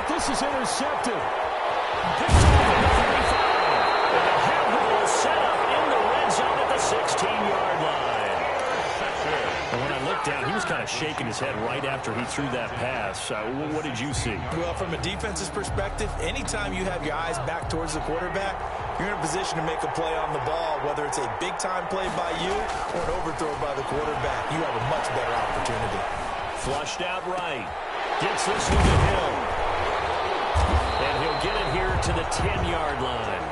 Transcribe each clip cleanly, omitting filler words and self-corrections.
this is intercepted. Picked off at the 35. And the head roll set up in the red zone at the 16-yard line. And when I looked down, he was kind of shaking his head right after he threw that pass. What did you see? Well, from a defense's perspective, anytime you have your eyes back towards the quarterback, you're in a position to make a play on the ball, whether it's a big-time play by you or an overthrow by the quarterback. You have a much better opportunity. Flushed out right. Gets this one to Hill. And he'll get it here to the 10-yard line.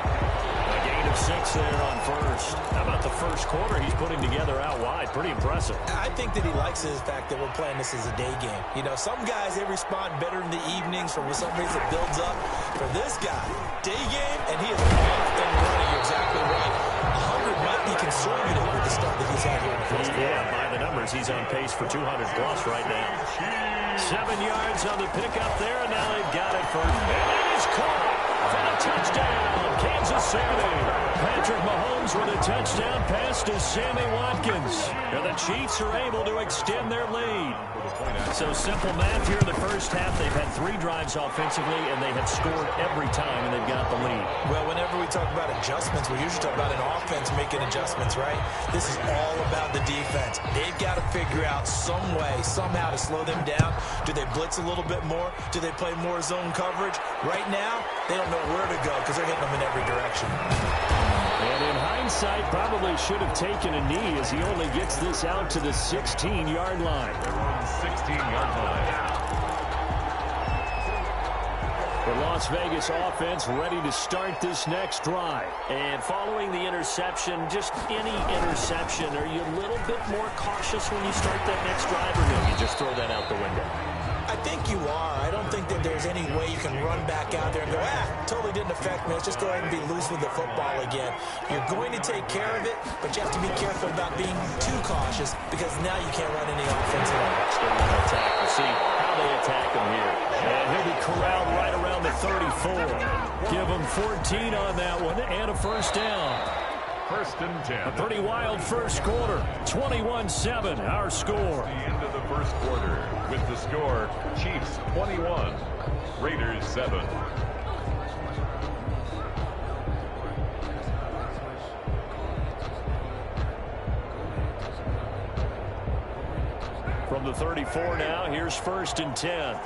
A gain of 6 there on first. How about the first quarter he's putting together out wide? Pretty impressive. I think that he likes the fact that we're playing this as a day game. You know, some guys, they respond better in the evenings from some days it builds up. For this guy, day game, and he is off and running. You're exactly right. 100 might be conservative with the start that he's had here in the first quarter. Yeah, by the numbers, he's on pace for 200-plus right now. 7 yards on the pickup there, and now they've got it for... And it is caught for the touchdown, Kansas City. Patrick Mahomes with a touchdown pass to Sammy Watkins. And the Chiefs are able to extend their lead. So simple math here in the first half. They've had 3 drives offensively, and they have scored every time, and they've got the lead. Well, whenever we talk about adjustments, we usually talk about an offense making adjustments, right? This is all about the defense. They've got to figure out some way, somehow to slow them down. Do they blitz a little bit more? Do they play more zone coverage? Right now, they don't know where to go because they're hitting them in every direction. And in hindsight, probably should have taken a knee as he only gets this out to the 16-yard line. 16-yard line. The Las Vegas offense ready to start this next drive. And following the interception, just any interception, are you a little bit more cautious when you start that next drive, or no, you just throw that out the window? I think you are. I don't think that there's any way you can run back out there and go, totally didn't affect me. Let's just go ahead and be loose with the football again. You're going to take care of it, but you have to be careful about being too cautious because now you can't run any offense at all. Still want to attack. We'll see how they attack him here. And he'll be corralled right around the 34. Give him 14 on that one and a first down. First and 10. A pretty wild first quarter. 21-7, our score. The end of the first quarter with the score, Chiefs 21, Raiders 7. From the 34 now, here's first and 10.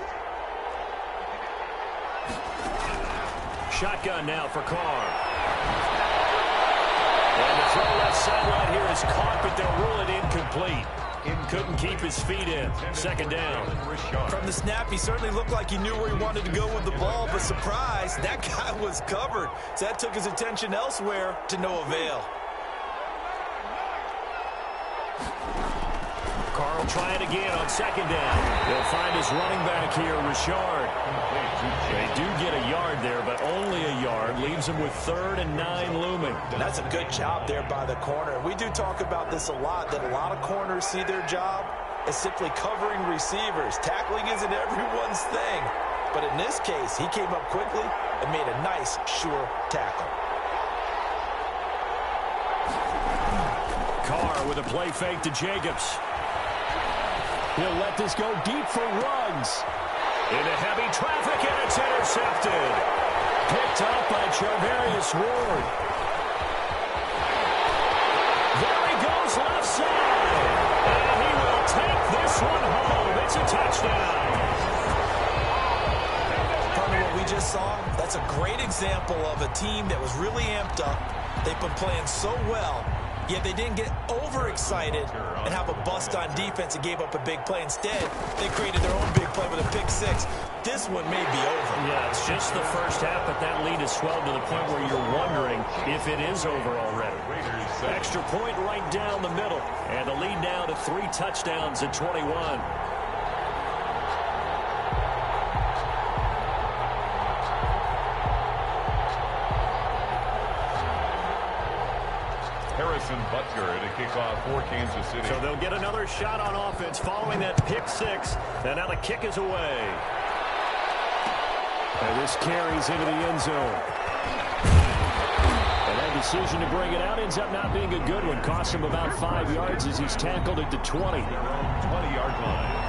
Shotgun now for Carr. And the throw left sideline here is caught, but they'll rule it incomplete. Couldn't keep his feet in. Second down. From the snap, he certainly looked like he knew where he wanted to go with the ball, but surprise, that guy was covered. So that took his attention elsewhere to no avail. Carl try it again on second down. They'll find his running back here, Richard. They do get a yard there, but only a yard. Leaves him with 3rd and 9 looming. That's a good job there by the corner. We do talk about this a lot, that a lot of corners see their job as simply covering receivers. Tackling isn't everyone's thing. But in this case, he came up quickly and made a nice, sure tackle. Carr with a play fake to Jacobs. He'll let this go deep for Ruggs. Into heavy traffic, and it's intercepted. Picked up by Charvarius Ward. There he goes left side. And he will take this one home. It's a touchdown. Part of what we just saw, that's a great example of a team that was really amped up. They've been playing so well, yet they didn't get overexcited and have a bust on defense and gave up a big play. Instead, they created their own big play with a pick six. This one may be over. Yeah, it's just the first half, but that lead has swelled to the point where you're wondering if it is over already. Extra point right down the middle, and the lead now to 3 touchdowns at 21. Harrison Butker to kick off for Kansas City. So they'll get another shot on offense following that pick six. And now the kick is away. And this carries into the end zone. And that decision to bring it out ends up not being a good one. Cost him about 5 yards as he's tackled at the 20. 20-yard line.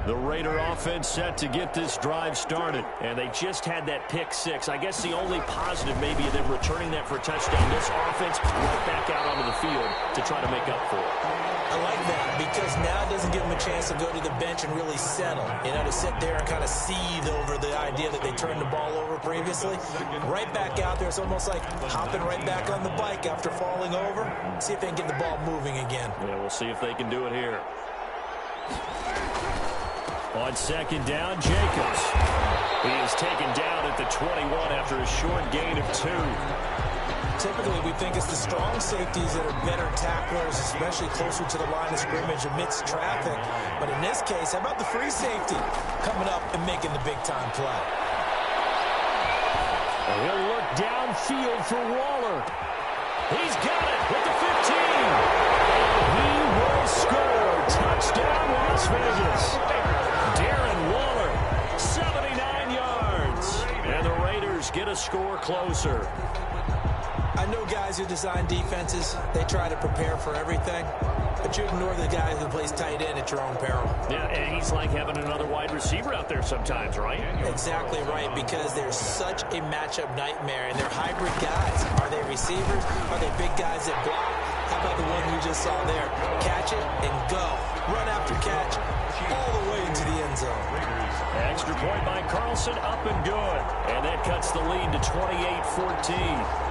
The Raider offense set to get this drive started. And they just had that pick six. I guess the only positive maybe of them returning that for a touchdown. This offense right back out onto the field to try to make up for it. I like that because now it doesn't give them a chance to go to the bench and really settle. You know, to sit there and kind of seethe over the idea that they turned the ball over previously. Right back out there. It's almost like hopping right back on the bike after falling over. See if they can get the ball moving again. Yeah, we'll see if they can do it here. On second down, Jacobs. He is taken down at the 21 after a short gain of 2. Typically, we think it's the strong safeties that are better tacklers, especially closer to the line of scrimmage amidst traffic. But in this case, how about the free safety coming up and making the big-time play? And he'll look downfield for Waller. He's got it with the 15. And he will score. Touchdown, Las Vegas. Darren Waller, 79 yards. And the Raiders get a score closer. I know guys who design defenses, they try to prepare for everything, but you ignore the guy who plays tight end at your own peril. Yeah, and he's like having another wide receiver out there sometimes, right? Exactly right, because they're such a matchup nightmare, and they're hybrid guys. Are they receivers? Are they big guys that block? How about the one we just saw there? Catch it and go. Run after catch all the way into the end zone. Extra point by Carlson, up and good. And that cuts the lead to 28-14.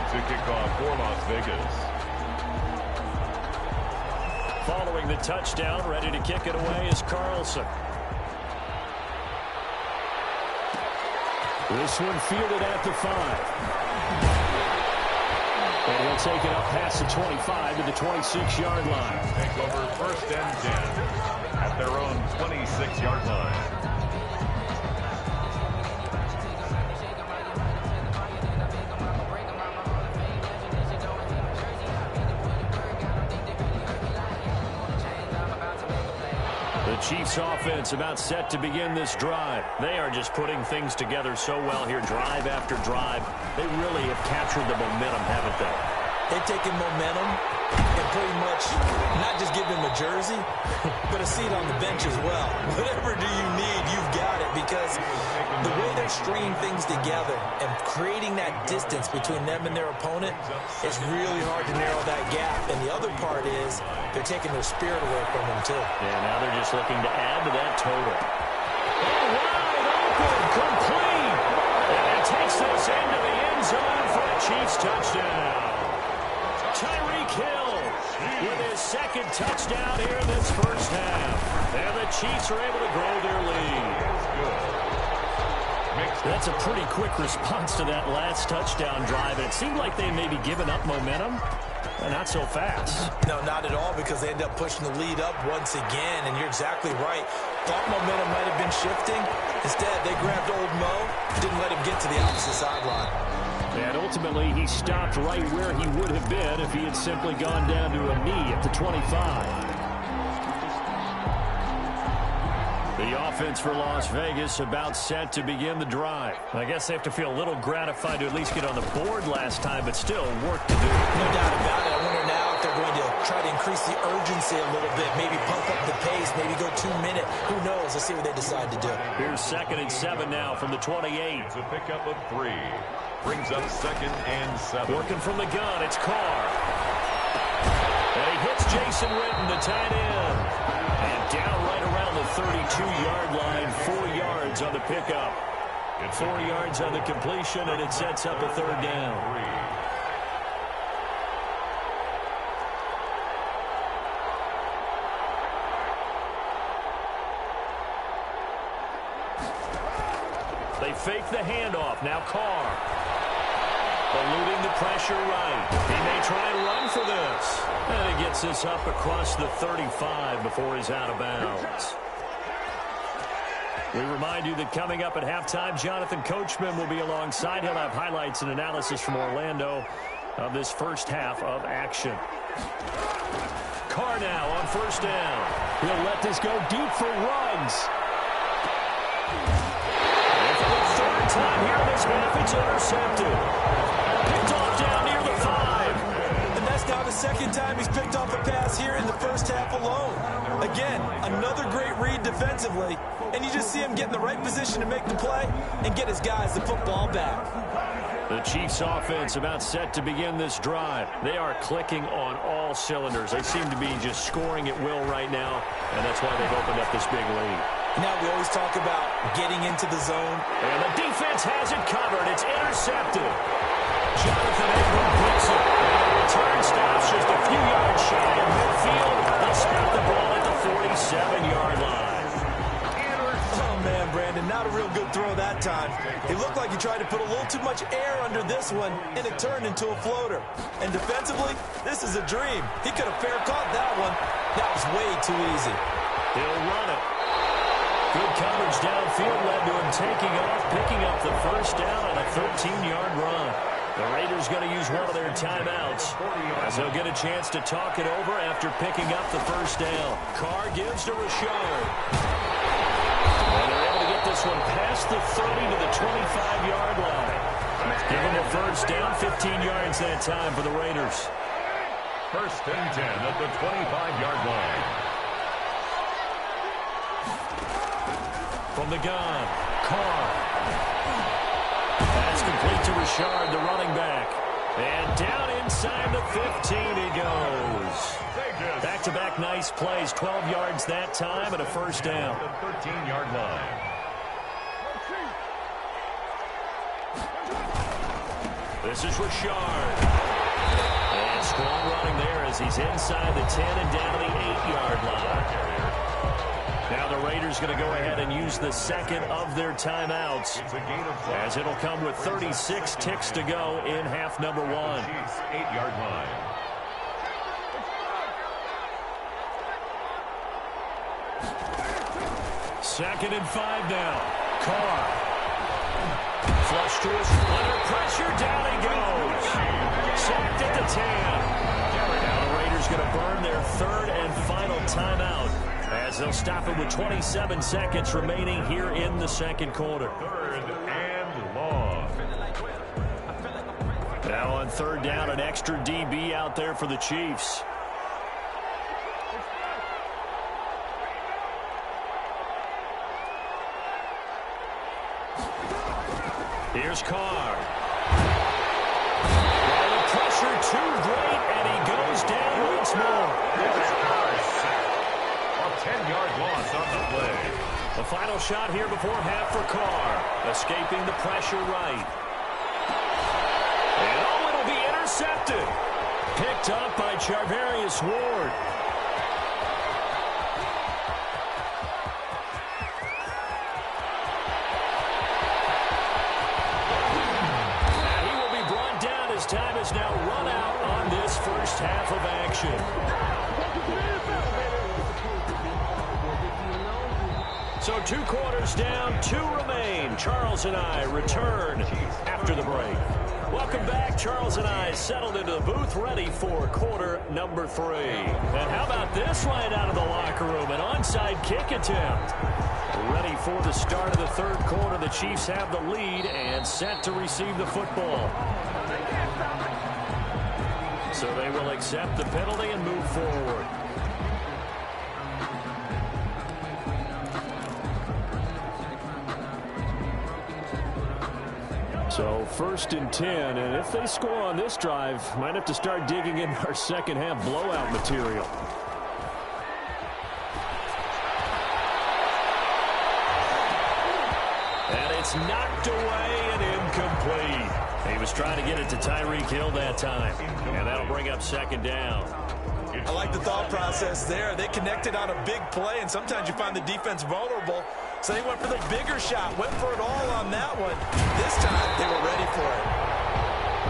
To kick off for Las Vegas. Following the touchdown, ready to kick it away is Carlson. This one fielded at the 5. And he'll take it up past the 25 to the 26-yard line. Take over 1st and 10 at their own 26-yard line. Chiefs offense about set to begin this drive. They are just putting things together so well here, drive after drive. They really have captured the momentum, haven't they? They've taken momentum and pretty much not just give them a jersey, but a seat on the bench as well. Whatever do you need, you've got it, because the way they're stringing things together and creating that distance between them and their opponent, it's really hard to narrow that gap. And the other part is they're taking their spirit away from them, too. Yeah, now they're just looking to add to that total. And wide open, complete. And it takes this into the end zone for a Chiefs touchdown. Tyreek Hill with his second touchdown here in this first half. And the Chiefs are able to grow their lead. That's a pretty quick response to that last touchdown drive. And it seemed like they may be giving up momentum. Not so fast. No, not at all, because they end up pushing the lead up once again. And you're exactly right. Thought momentum might have been shifting. Instead, they grabbed old Mo, didn't let him get to the opposite sideline. And ultimately, he stopped right where he would have been if he had simply gone down to a knee at the 25. The offense for Las Vegas about set to begin the drive. I guess they have to feel a little gratified to at least get on the board last time, but still work to do. No doubt about it. I wonder now if they're going to try to increase the urgency a little bit, maybe pump up the pace, maybe go 2-minute. Who knows? Let's see what they decide to do. Here's 2nd and 7 now from the 28. It's a pickup of 3. Brings up 2nd and 7. Working from the gun, it's Carr. And he hits Jason Witten, the tight end. And down right around the 32-yard line, 4 yards on the pickup. 4 yards on the completion, and it sets up a 3rd down. They fake the handoff. Now Carr. Eluding the pressure right. He may try and run for this. And he gets this up across the 35 before he's out of bounds. We remind you that coming up at halftime, Jonathan Coachman will be alongside. He'll have highlights and analysis from Orlando of this first half of action. Carr now on 1st down. He'll let this go deep for Ruggs. And for the 3rd time here in this snap. It's intercepted. Picked off down near the 5. And that's now the second time he's picked off a pass here in the first half alone. Again, another great read defensively, and you just see him get in the right position to make the play and get his guys the football back. The Chiefs offense about set to begin this drive. They are clicking on all cylinders. They seem to be just scoring at will right now, and that's why they've opened up this big lead. Now we always talk about getting into the zone. And the defense has it covered. It's intercepted. Jonathan Abram picks it. And the return stops just a few yards shy of midfield. They'll snap the ball at the 47-yard line. Oh, man, Brandon, not a real good throw that time. It looked like he tried to put a little too much air under this one, and it turned into a floater. And defensively, this is a dream. He could have fair caught that one. That was way too easy. He'll run it. Good coverage downfield led to him taking off, picking up the first down on a 13-yard run. The Raiders going to use one of their timeouts as they'll get a chance to talk it over after picking up the first down. Carr gives to Rashard. And they're able to get this one past the 30 to the 25-yard line. Give them a first down, 15 yards that time for the Raiders. First and 10 at the 25-yard line. From the gun, Carr. That's complete to Rashard, the running back. And down inside the 15 he goes. Back-to-back nice plays, 12 yards that time and a first down. The 13-yard line. This is Rashard. And strong running there as he's inside the 10 and down to the 8-yard line. Now the Raiders going to go ahead and use the second of their timeouts as it'll come with 36 ticks to go in half number 1. 8-yard line. Second and 5 now. Carr. Flush to his under pressure. Down he goes. Sacked at the 10. Now the Raiders going to burn their third and final timeout as they'll stop it with 27 seconds remaining here in the second quarter. Third and long. Now on third down, an extra DB out there for the Chiefs. Here's Carr. Well, the pressure too great, and he goes down once more. 10-yard loss on the play. The final shot here before half for Carr. Escaping the pressure right. And oh, it'll be intercepted. Picked up by Charvarius Ward. And he will be brought down as time has now run out on this first half of action. So 2 quarters down, 2 remain. Charles and I return after the break. Welcome back. Charles and I settled into the booth ready for quarter number 3. And how about this right out of the locker room? An onside kick attempt. Ready for the start of the third quarter. The Chiefs have the lead and set to receive the football. So they will accept the penalty and move forward. So first and 10, and if they score on this drive, might have to start digging in our second half blowout material. And it's knocked away and incomplete. He was trying to get it to Tyreek Hill that time, and that'll bring up second down. I like the thought process there. They connected on a big play, and sometimes you find the defense vulnerable. So they went for the bigger shot, went for it all on that one. This time, they were ready for it.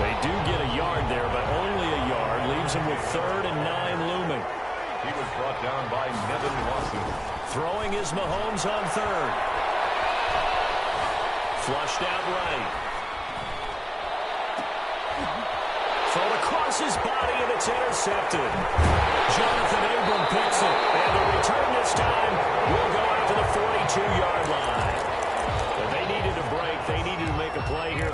They do get a yard there, but only a yard. Leaves them with 3rd and 9 looming. He was brought down by Nevin Watson. Throwing is Mahomes on 3rd. Flushed out right. Thrown across his body, and it's intercepted. Jonathan Abram picks it, and the return this time will go out to the 42-yard line. But they needed a break. They needed to make a play here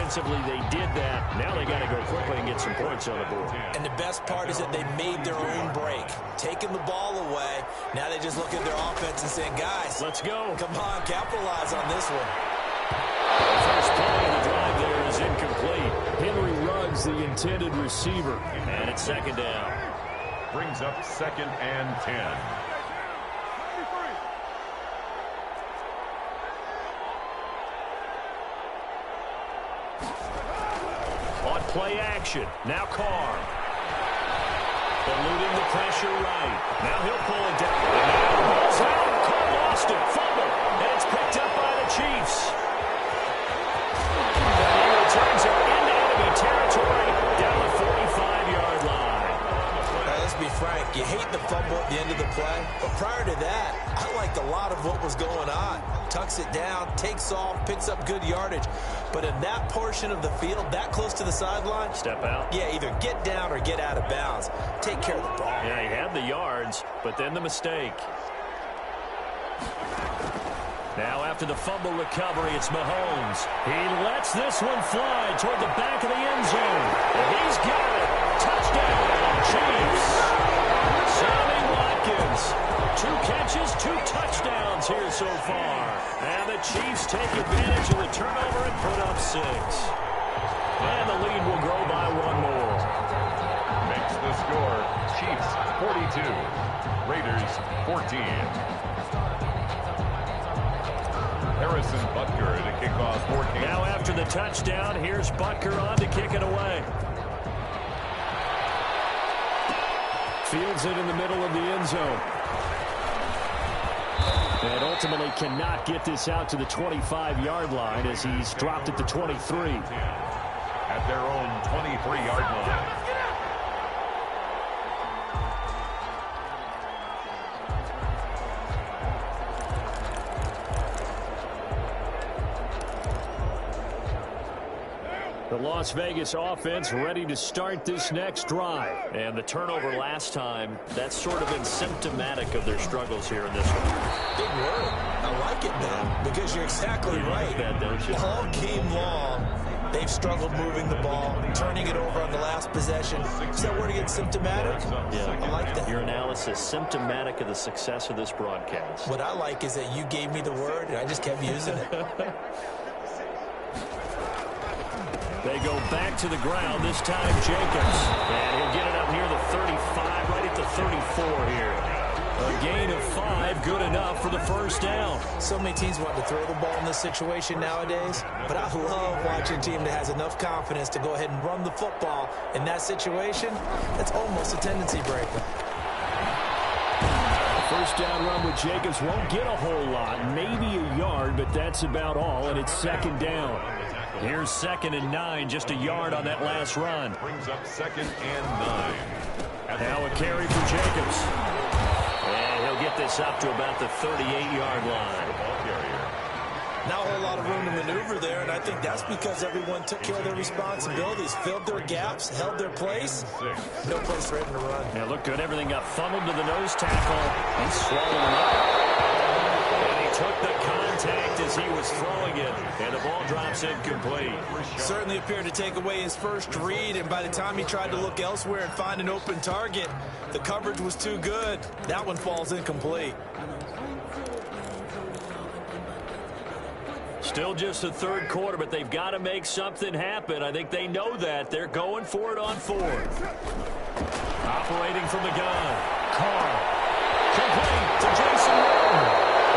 defensively, they did that. Now they got to go quickly and get some points on the board. And the best part is that they made their own break. Taking the ball away. Now they just look at their offense and say, guys, let's go. Come on, capitalize on this one. The first play of the drive there is incomplete. Henry Ruggs, the intended receiver. And it's second down. Brings up 2nd and 10. On play action. Now Carr. Eluding the pressure right. Now he'll pull it down. And now the ball's out. Carr lost it. Fumble. And it's picked up by the Chiefs. And the returns are into enemy territory down the 45-yard line. Let's be frank. You hate the fumble at the end of the play. But prior to that, I liked a lot of what was going on. Tucks it down, takes off, picks up good yardage. But in that portion of the field, that close to the sideline, step out. Yeah, either get down or get out of bounds. Take care of the ball. Yeah, he had the yards, but then the mistake. Now after the fumble recovery, it's Mahomes. He lets this one fly toward the back of the end zone. And he's got it. Touchdown, Chiefs. Sammy Watkins. 2 catches, 2 touchdowns here so far. And the Chiefs take advantage of the turnover and put up 6. And the lead will grow by 1 more. Makes the score Chiefs 42, Raiders 14. Harrison Butker to kick off for Kansas. Now after the touchdown, here's Butker on to kick it away. Fields it in the middle of the end zone. And ultimately cannot get this out to the 25-yard line as he's dropped at the 23. At their own 23-yard line. The Las Vegas offense ready to start this next drive. And the turnover last time, that's sort of been symptomatic of their struggles here in this one. Big word. I like it now because you're exactly right. Like that, don't you? All game long, they've struggled moving the ball, turning it over on the last possession. Is that word again, symptomatic? Yeah, I like that. Your analysis, symptomatic of the success of this broadcast. What I like is that you gave me the word, and I just kept using it. They go back to the ground, this time Jacobs. And he'll get it up near the 35, right at the 34 here. A gain of 5, good enough for the first down. So many teams want to throw the ball in this situation nowadays, but I love watching a team that has enough confidence to go ahead and run the football. In that situation, that's almost a tendency breaker. First down run with Jacobs won't get a whole lot, maybe a yard, but that's about all, and it's second down. Here's 2nd and 9, just a yard on that last run. Brings up 2nd and 9. Now a carry for Jacobs. And he'll get this up to about the 38-yard line. Not a whole lot of room to maneuver there, and I think that's because everyone took care of their responsibilities, filled their gaps, held their place. No place for him to run. Yeah, looked good. Everything got funneled to the nose tackle. He swallowed him up. And he took the contact as he was throwing it, and the ball drops incomplete. Certainly appeared to take away his first read, and by the time he tried to look elsewhere and find an open target, the coverage was too good. That one falls incomplete. Still just the third quarter, but they've got to make something happen. I think they know that. They're going for it on 4th. Operating from the gun. Carr. Complete to Jason Martin.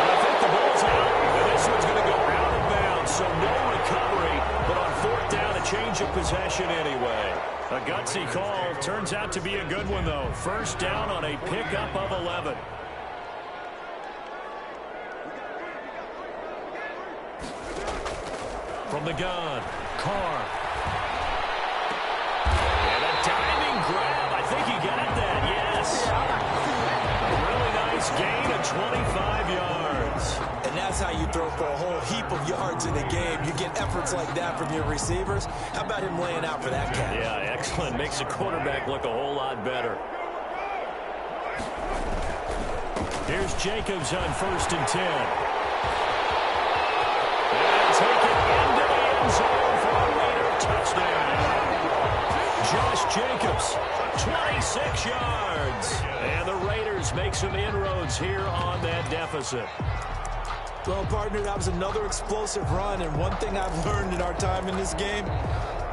And I think the ball's out. And this one's going to go out of bounds. So no recovery, but on 4th down, a change of possession anyway. A gutsy call. Turns out to be a good one, though. First down on a pickup of 11. From the gun, Carr. And a diving grab. I think he got that, yes. A really nice gain of 25 yards. And that's how you throw for a whole heap of yards in a game. You get efforts like that from your receivers. How about him laying out for that catch? Yeah, excellent. Makes the quarterback look a whole lot better. Here's Jacobs on 1st and 10. And take it into the end zone for a leader 26 yards. And the Raiders make some inroads here on that deficit. Well, partner, that was another explosive run, and one thing I've learned in our time in this game,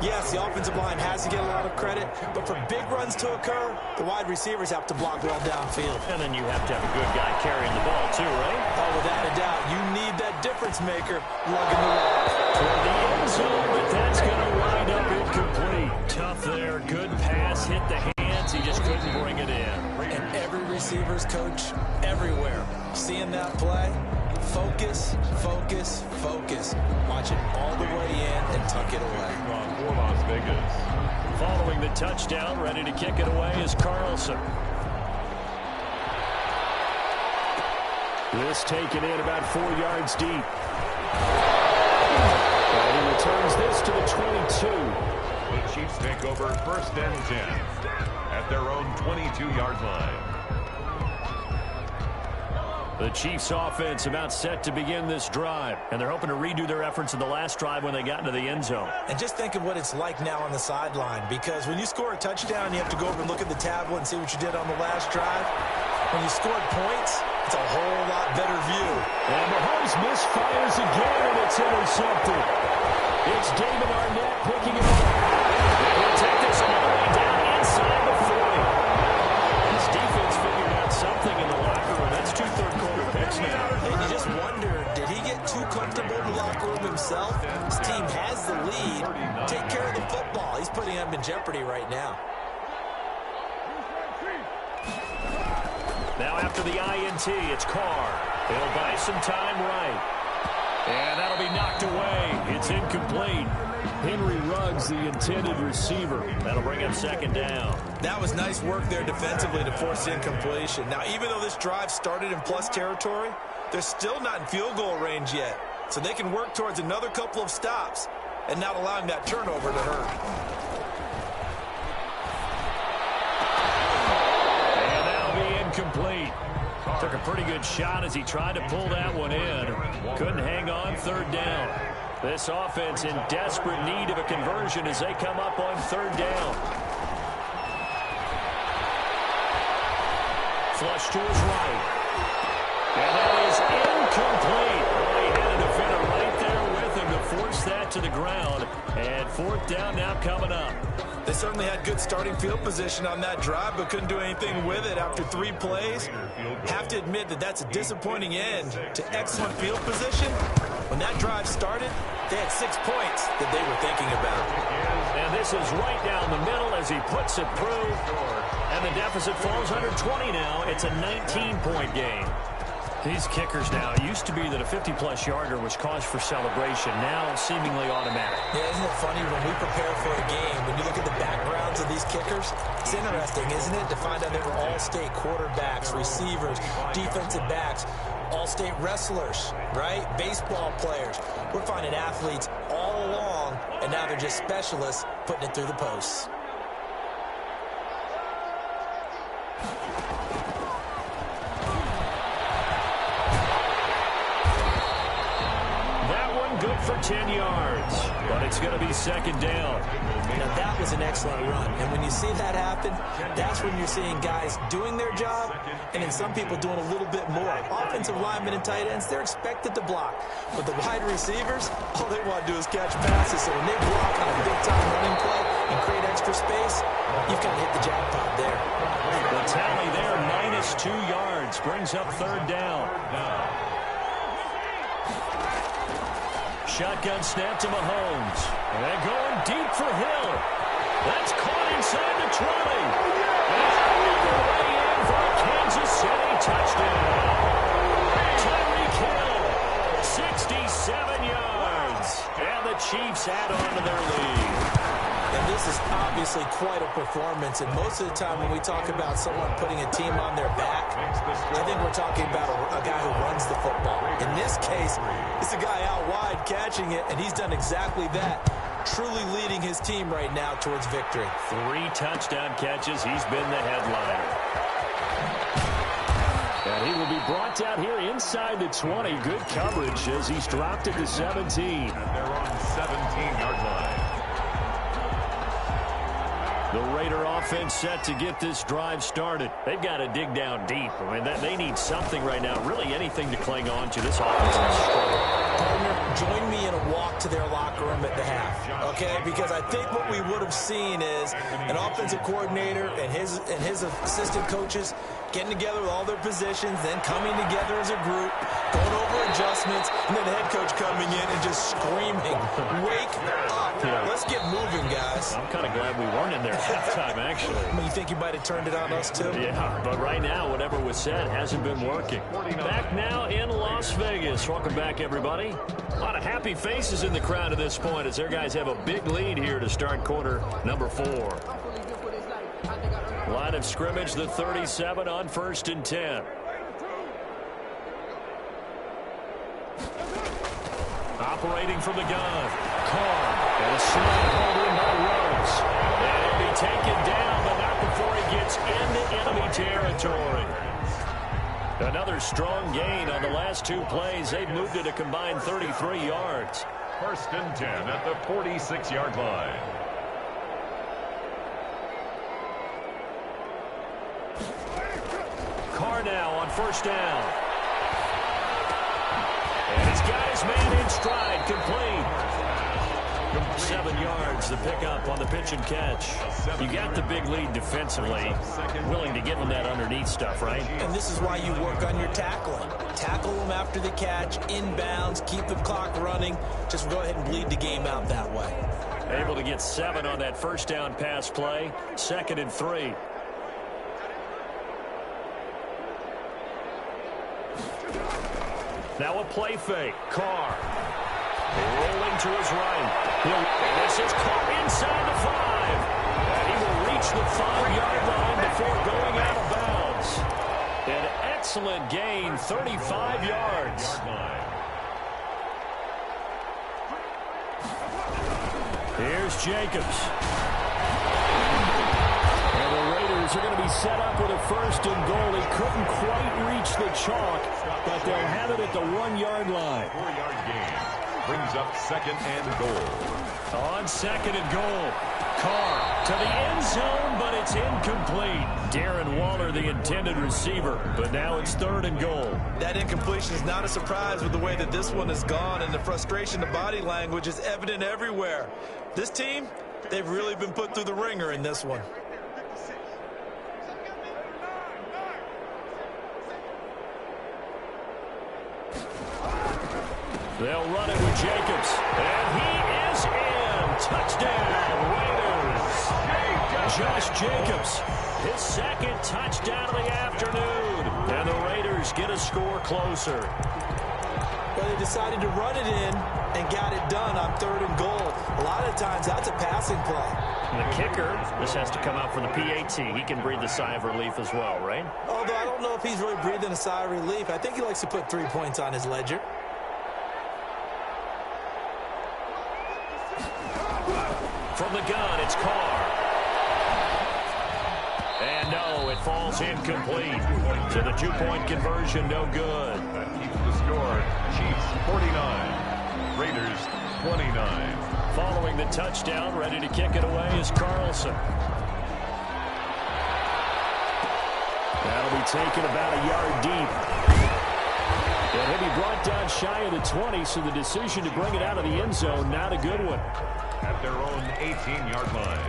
yes, the offensive line has to get a lot of credit, but for big runs to occur, the wide receivers have to block well downfield. And then you have to have a good guy carrying the ball too, right? Oh, without a doubt. You need that difference maker lugging the rock. Toward the end zone, but that's going to wind up incomplete. Tough there. Good pass. Hit the hands. He just couldn't bring it in. And every receiver's coach everywhere, seeing that play, focus, focus, focus. Watch it all the way in and tuck it away. For Las Vegas. Following the touchdown, ready to kick it away is Carlson. This taken in about 4 yards deep. And he returns this to the 22. The Chiefs take over 1st and 10 at their own 22-yard line. The Chiefs offense about set to begin this drive, and they're hoping to redo their efforts in the last drive when they got into the end zone. And just think of what it's like now on the sideline, because when you score a touchdown, you have to go over and look at the tablet and see what you did on the last drive. When you scored points, it's a whole lot better view. And Mahomes misfires again, and it's intercepted. It's David Arnett picking it up. He'll take this all the way down inside the 40. This defense figured out something in the locker room. That's 2 third-quarter picks now. And you just wonder, did he get too comfortable in the locker room himself? His team has the lead. Take care of the football. He's putting them in jeopardy right now. Now after the INT, it's Carr. He'll buy some time right. And that'll be knocked away. It's incomplete. Henry Ruggs, the intended receiver. That'll bring up 2nd down. That was nice work there defensively to force the incompletion. Now, even though this drive started in plus territory, they're still not in field goal range yet. So they can work towards another couple of stops and not allowing that turnover to hurt. Complete. Took a pretty good shot as he tried to pull that one in. Couldn't hang on 3rd down. This offense in desperate need of a conversion as they come up on 3rd down. Flush to his right. And that is incomplete. Well, he had a defender right there with him to force that to the ground. And 4th down now coming up. They certainly had good starting field position on that drive, but couldn't do anything with it after 3 plays. Have to admit that that's a disappointing end to excellent field position. When that drive started, they had 6 points that they were thinking about. And this is right down the middle as he puts it through. And the deficit falls under 20 now. It's a 19-point game. These kickers now, it used to be that a 50-plus yarder was cause for celebration. Now seemingly automatic. Yeah, isn't it funny when we prepare for a game, when you look at the backgrounds of these kickers, it's interesting, isn't it, to find out they were all-state quarterbacks, receivers, defensive backs, all-state wrestlers, right? Baseball players. We're finding athletes all along, and now they're just specialists putting it through the posts. Good for 10 yards, but it's going to be 2nd down. Now, that was an excellent run, and when you see that happen, that's when you're seeing guys doing their job, and then some people doing a little bit more. Offensive linemen and tight ends, they're expected to block, but the wide receivers, all they want to do is catch passes, so when they block on a big-time running play and create extra space, you've kind of hit the jackpot there. The tally there, -2 yards, brings up 3rd down. Shotgun snap to Mahomes. And they're going deep for Hill. That's caught inside the 20. And all the way in for a Kansas City touchdown. Tyreek Hill, 67 yards. And the Chiefs add on to their lead. And this is obviously quite a performance. And most of the time when we talk about someone putting a team on their back, I think we're talking about a guy who runs the football. In this case, it's a guy out wide catching it, and he's done exactly that. Truly leading his team right now towards victory. 3 touchdown catches. He's been the headliner. And he will be brought down here inside the 20. Good coverage as he's dropped it to 17. And they're on 17-yard line. The Raider offense set to get this drive started. They've got to dig down deep. I mean, they need something right now, really anything to cling on to. This offense is struggling. Partner, join me in a walk to their locker room at the half, okay? Because I think what we would have seen is an offensive coordinator and his assistant coaches getting together with all their positions, then coming together as a group, going over adjustments, and then the head coach coming in and just screaming, "Wake up. Let's get moving, guys." I'm kind of glad we weren't in there at halftime, actually. I mean, you think you might have turned it on us, too? Yeah, but right now, whatever was said hasn't been working. Back now in Las Vegas. Welcome back, everybody. A lot of happy faces in the crowd at this point as their guys have a big lead here to start quarter number 4. Line of scrimmage, the 37 on 1st and 10. Operating from the gun. Carr. And a slide hold in by Rhodes. And he'll be taken down, but not before he gets into enemy territory. Another strong gain on the last 2 plays. They've moved it a combined 33 yards. 1st and 10 at the 46-yard line. Carr now on 1st down. And he's got his man in stride, complete. 7 yards, the pickup on the pitch and catch. You got the big lead defensively. Willing to give him that underneath stuff, right? And this is why you work on your tackling. Tackle them after the catch, inbounds, keep the clock running. Just go ahead and bleed the game out that way. Able to get 7 on that 1st down pass play. 2nd and 3. Now a play fake. Carr. Rolling to his right. This is Carr inside the 5. And he will reach the 5-yard line before going out of bounds. An excellent gain, 35 yards. Here's Jacobs. And the Raiders are going to be set up with a 1st and goal. He couldn't quite reach the chalk, but they'll have it at the 1-yard line. 4-yard gain. Brings up 2nd and goal. On 2nd and goal. Carr to the end zone, but it's incomplete. Darren Waller, the intended receiver, but now it's 3rd and goal. That incompletion is not a surprise with the way that this one has gone, and the frustration, the body language is evident everywhere. This team, they've really been put through the ringer in this one. They'll run it with Jacobs. And he is in. Touchdown, Raiders. Josh Jacobs, his 2nd touchdown of the afternoon. And the Raiders get a score closer. Well, they decided to run it in and got it done on 3rd and goal. A lot of times, that's a passing play. And the kicker, this has to come out for the PAT. He can breathe a sigh of relief as well, right? Although I don't know if he's really breathing a sigh of relief. I think he likes to put 3 points on his ledger. From the gun, it's Carr. And no, it falls incomplete. So the 2-point conversion, no good. That keeps the score. Chiefs 49. Raiders 29. Following the touchdown, ready to kick it away is Carlson. That'll be taken about a yard deep. And he'll be brought down shy of the 20, so the decision to bring it out of the end zone, not a good one. At their own 18-yard line.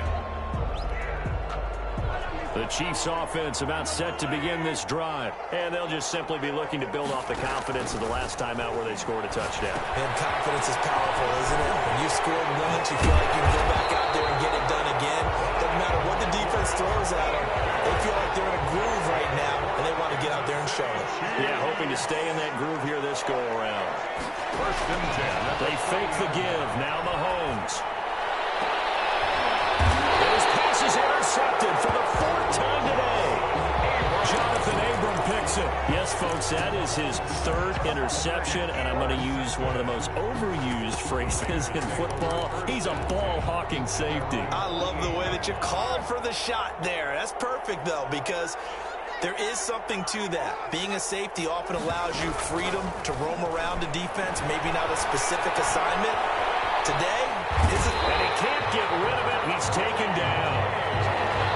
The Chiefs offense about set to begin this drive. And they'll just simply be looking to build off the confidence of the last time out where they scored a touchdown. And confidence is powerful, isn't it? When you scored once, you feel like you can go back out there and get it done again. Doesn't matter what the defense throws at them. They feel like they're in a groove right now, and they want to get out there and show it. Yeah, hoping to stay in that groove here this go-around. 1st and 10. They fake the give. Now Mahomes. His pass is intercepted for the 4th time today. Jonathan Abram picks it. Yes, folks, that is his 3rd interception, and I'm going to use one of the most overused phrases in football. He's a ball-hawking safety. I love the way that you called for the shot there. That's perfect, though, because there is something to that. Being a safety often allows you freedom to roam around the defense, maybe not a specific assignment. today isn't... And he can't get rid of it. He's taken down.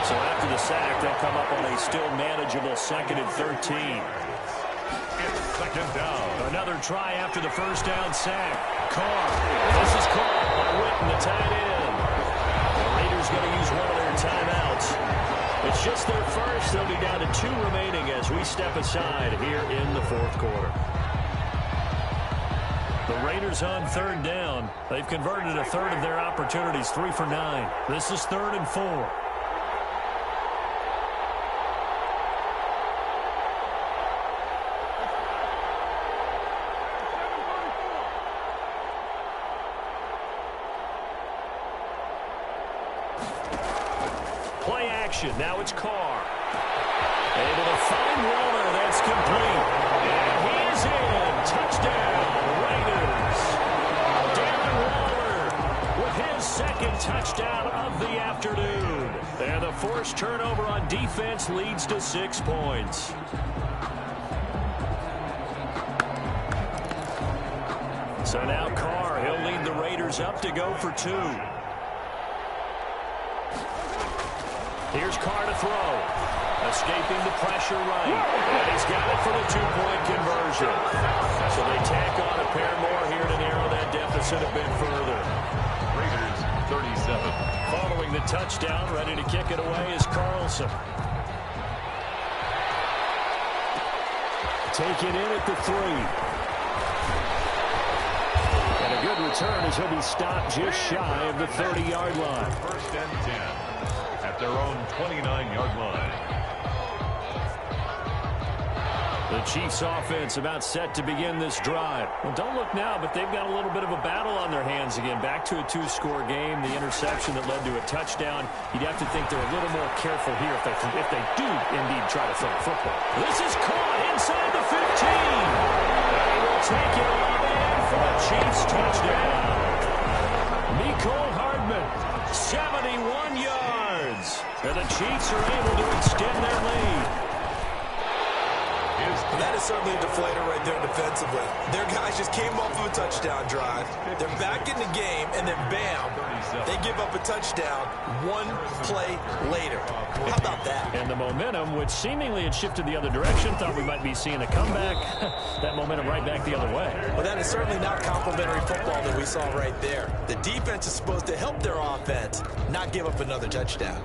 So after the sack, they'll come up on a still manageable 2nd and 13. It's 2nd down. Another try after the first down sack. Carr. This is caught by Witten, the tight end. The Raiders going to use one of their timeouts. It's just their first. They'll be down to 2 remaining as we step aside here in the 4th quarter. The Raiders on 3rd down. They've converted a third of their opportunities, 3 for 9. This is 3rd and 4. Play action. Now it's Carr. Able to find Waller. That's complete. And he's in. Touchdown, Raiders. Darren Waller with his 2nd touchdown of the afternoon. And the forced turnover on defense leads to 6 points. So now Carr, he'll lead the Raiders up to go for 2. Here's Carr to throw. Escaping the pressure right. And he's got it for the 2-point conversion. So they tack on a pair more here to narrow that deficit a bit further. Raiders 37. Following the touchdown, ready to kick it away is Carlson. Take it in at the 3. And a good return as he'll be stopped just shy of the 30-yard line. 1st and 10 at their own 29-yard line. The Chiefs offense about set to begin this drive. Well, don't look now, but they've got a little bit of a battle on their hands again. Back to a 2-score game. The interception that led to a touchdown. You'd have to think they're a little more careful here if they do indeed try to throw the football. This is caught inside the 15. They will take it on in for a Chiefs touchdown. Mecole Hardman, 71 yards. And the Chiefs are able to extend their lead. That is certainly a deflator right there defensively. Their guys just came off of a touchdown drive. They're back in the game, and then bam, they give up a touchdown 1 play later. How about that? And the momentum, which seemingly had shifted the other direction, thought we might be seeing a comeback. That momentum right back the other way. Well, that is certainly not complimentary football that we saw right there. The defense is supposed to help their offense, not give up another touchdown.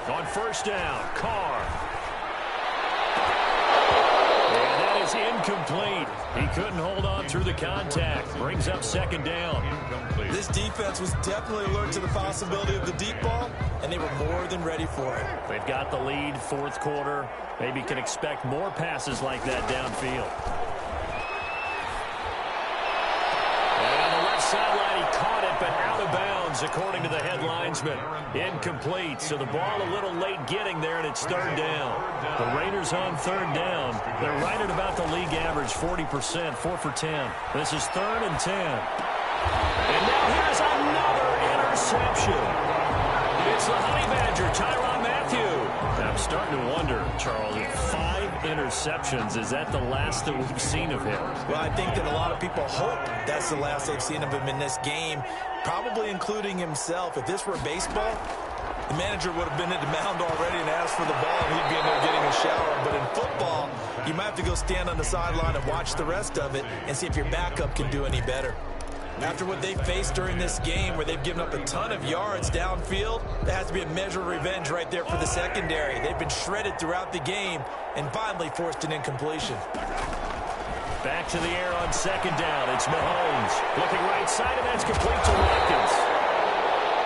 On 1st down, Carr. And that is incomplete. He couldn't hold on through the contact. Brings up 2nd down. Incomplete. This defense was definitely alert to the possibility of the deep ball, and they were more than ready for it. They've got the lead, 4th quarter. Maybe can expect more passes like that downfield. And on the left sideline, he caught it, but out of bounds, according to the head linesman. Incomplete, so the ball a little late getting there, and it's 3rd down. The Raiders on 3rd down. They're right at about the league average, 40%, 4 for 10. This is 3rd and 10. And now here's another interception. It's the Honey Badger, Tyrann Mathieu. I'm starting to wonder, Charles, if 5 interceptions, is that the last that we've seen of him? Well, I think that a lot of people hope that's the last they've seen of him in this game, probably including himself. If this were baseball, the manager would have been at the mound already and asked for the ball, and he'd be in there getting a shower. But in football, you might have to go stand on the sideline and watch the rest of it and see if your backup can do any better. After what they faced during this game, where they've given up a ton of yards downfield, there has to be a measure of revenge right there for the secondary. They've been shredded throughout the game and finally forced an incompletion. Back to the air on 2nd down. It's Mahomes. Looking right side, and that's complete to Watkins.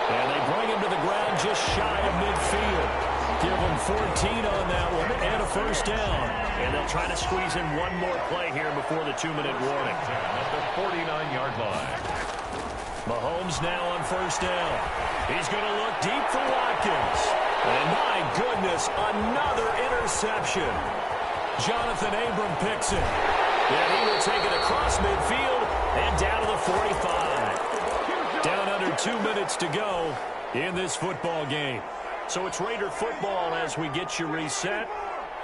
And they bring him to the ground just shy of midfield. Give him 14 on that one and a 1st down. And they'll try to squeeze in one more play here before the 2-minute warning. At the 49-yard line. Mahomes now on 1st down. He's going to look deep for Watkins. And my goodness, another interception. Jonathan Abram picks it. And he will take it across midfield and down to the 45. Down under 2 minutes to go in this football game. So it's Raider football as we get you reset.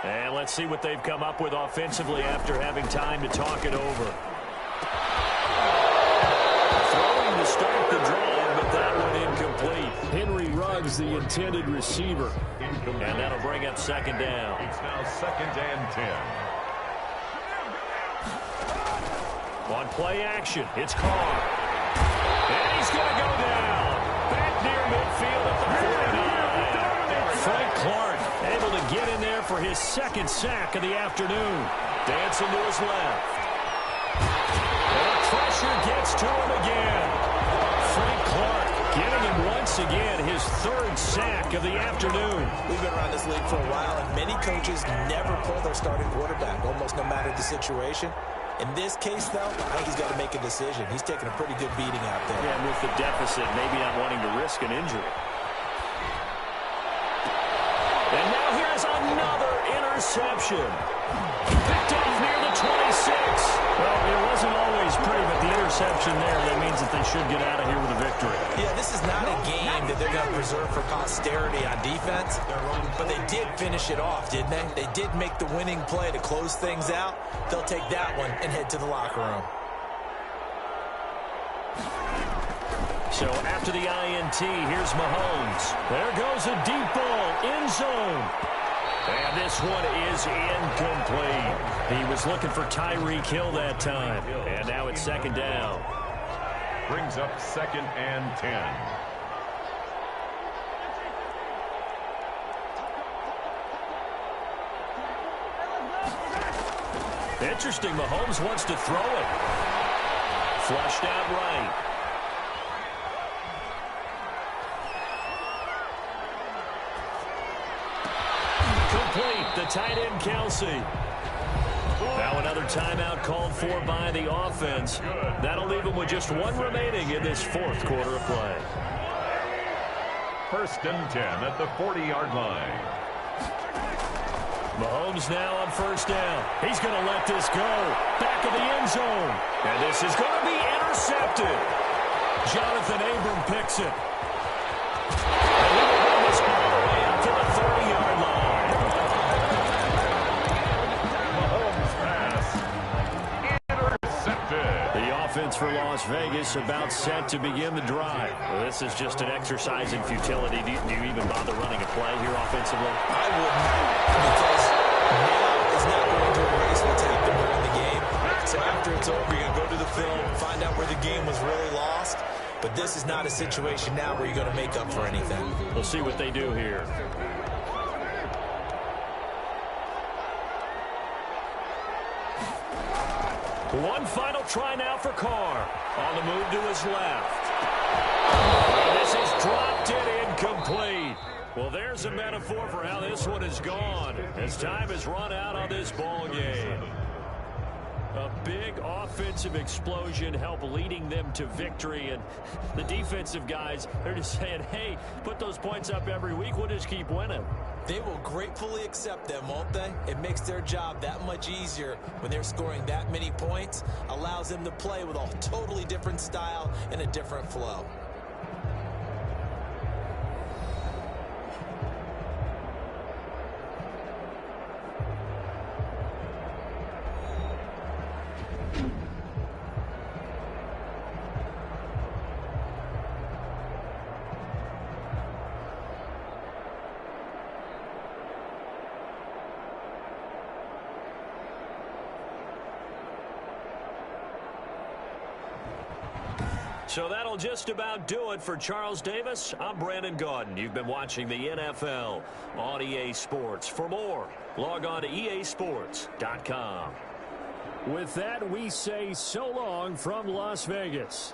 And let's see what they've come up with offensively after having time to talk it over. Throwing to start the drive, but that one incomplete. Henry Ruggs, the intended receiver. And that'll bring up second down. It's now 2nd and 10. On play action, it's Carr. And he's going to go down. Back near midfield at the 49. Frank Clark able to get in there for his second sack of the afternoon. Dancing to his left. And the pressure gets to him again. Frank Clark getting him once again, his third sack of the afternoon. We've been around this league for a while, and many coaches never pull their starting quarterback, almost no matter the situation. In this case, though, I think he's got to make a decision. He's taking a pretty good beating out there. Yeah, and with the deficit, maybe not wanting to risk an injury. And now here's another interception. Picked off near the 26. Well, it wasn't always pretty, but the interception there, that means that they should get out of here with a victory. Yeah, this is not a game that they're going to preserve for posterity on defense, but they did finish it off, didn't they? They did make the winning play to close things out. They'll take that one and head to the locker room. So after the INT, here's Mahomes. There goes a deep ball, end zone. And this one is incomplete. He was looking for Tyreek Hill that time. And now it's second down. Brings up 2nd and 10. Interesting, Mahomes wants to throw it. Flushed out right. Complete, the tight end Kelsey. Now another timeout called for by the offense. That'll leave them with just one remaining in this fourth quarter of play. 1st and 10 at the 40-yard line. Mahomes now on first down. He's going to let this go. Back of the end zone. And this is going to be intercepted. Jonathan Abram picks it. And he will run this all the way out to the 30-yard line. Mahomes pass. Intercepted. The offense for Las Vegas about set to begin the drive. Well, this is just an exercise in futility. Do you even bother running a play here offensively? I wouldn't, because now is not going to erase what's happened during the game. So after it's over, you're going to go to the film, find out where the game was really lost. But this is not a situation now where you're going to make up for anything. We'll see what they do here. One final try now for Carr. On the move to his left. And this is dropped in incomplete. Well, there's a metaphor for how this one is gone as time has run out on this ball game. A big offensive explosion helped leading them to victory. And the defensive guys, they're just saying, hey, put those points up every week. We'll just keep winning. They will gratefully accept them, won't they? It makes their job that much easier when they're scoring that many points. Allows them to play with a totally different style and a different flow. So that'll just about do it for Charles Davis. I'm Brandon Gaudin. You've been watching the NFL on EA Sports. For more, log on to easports.com. With that, we say so long from Las Vegas.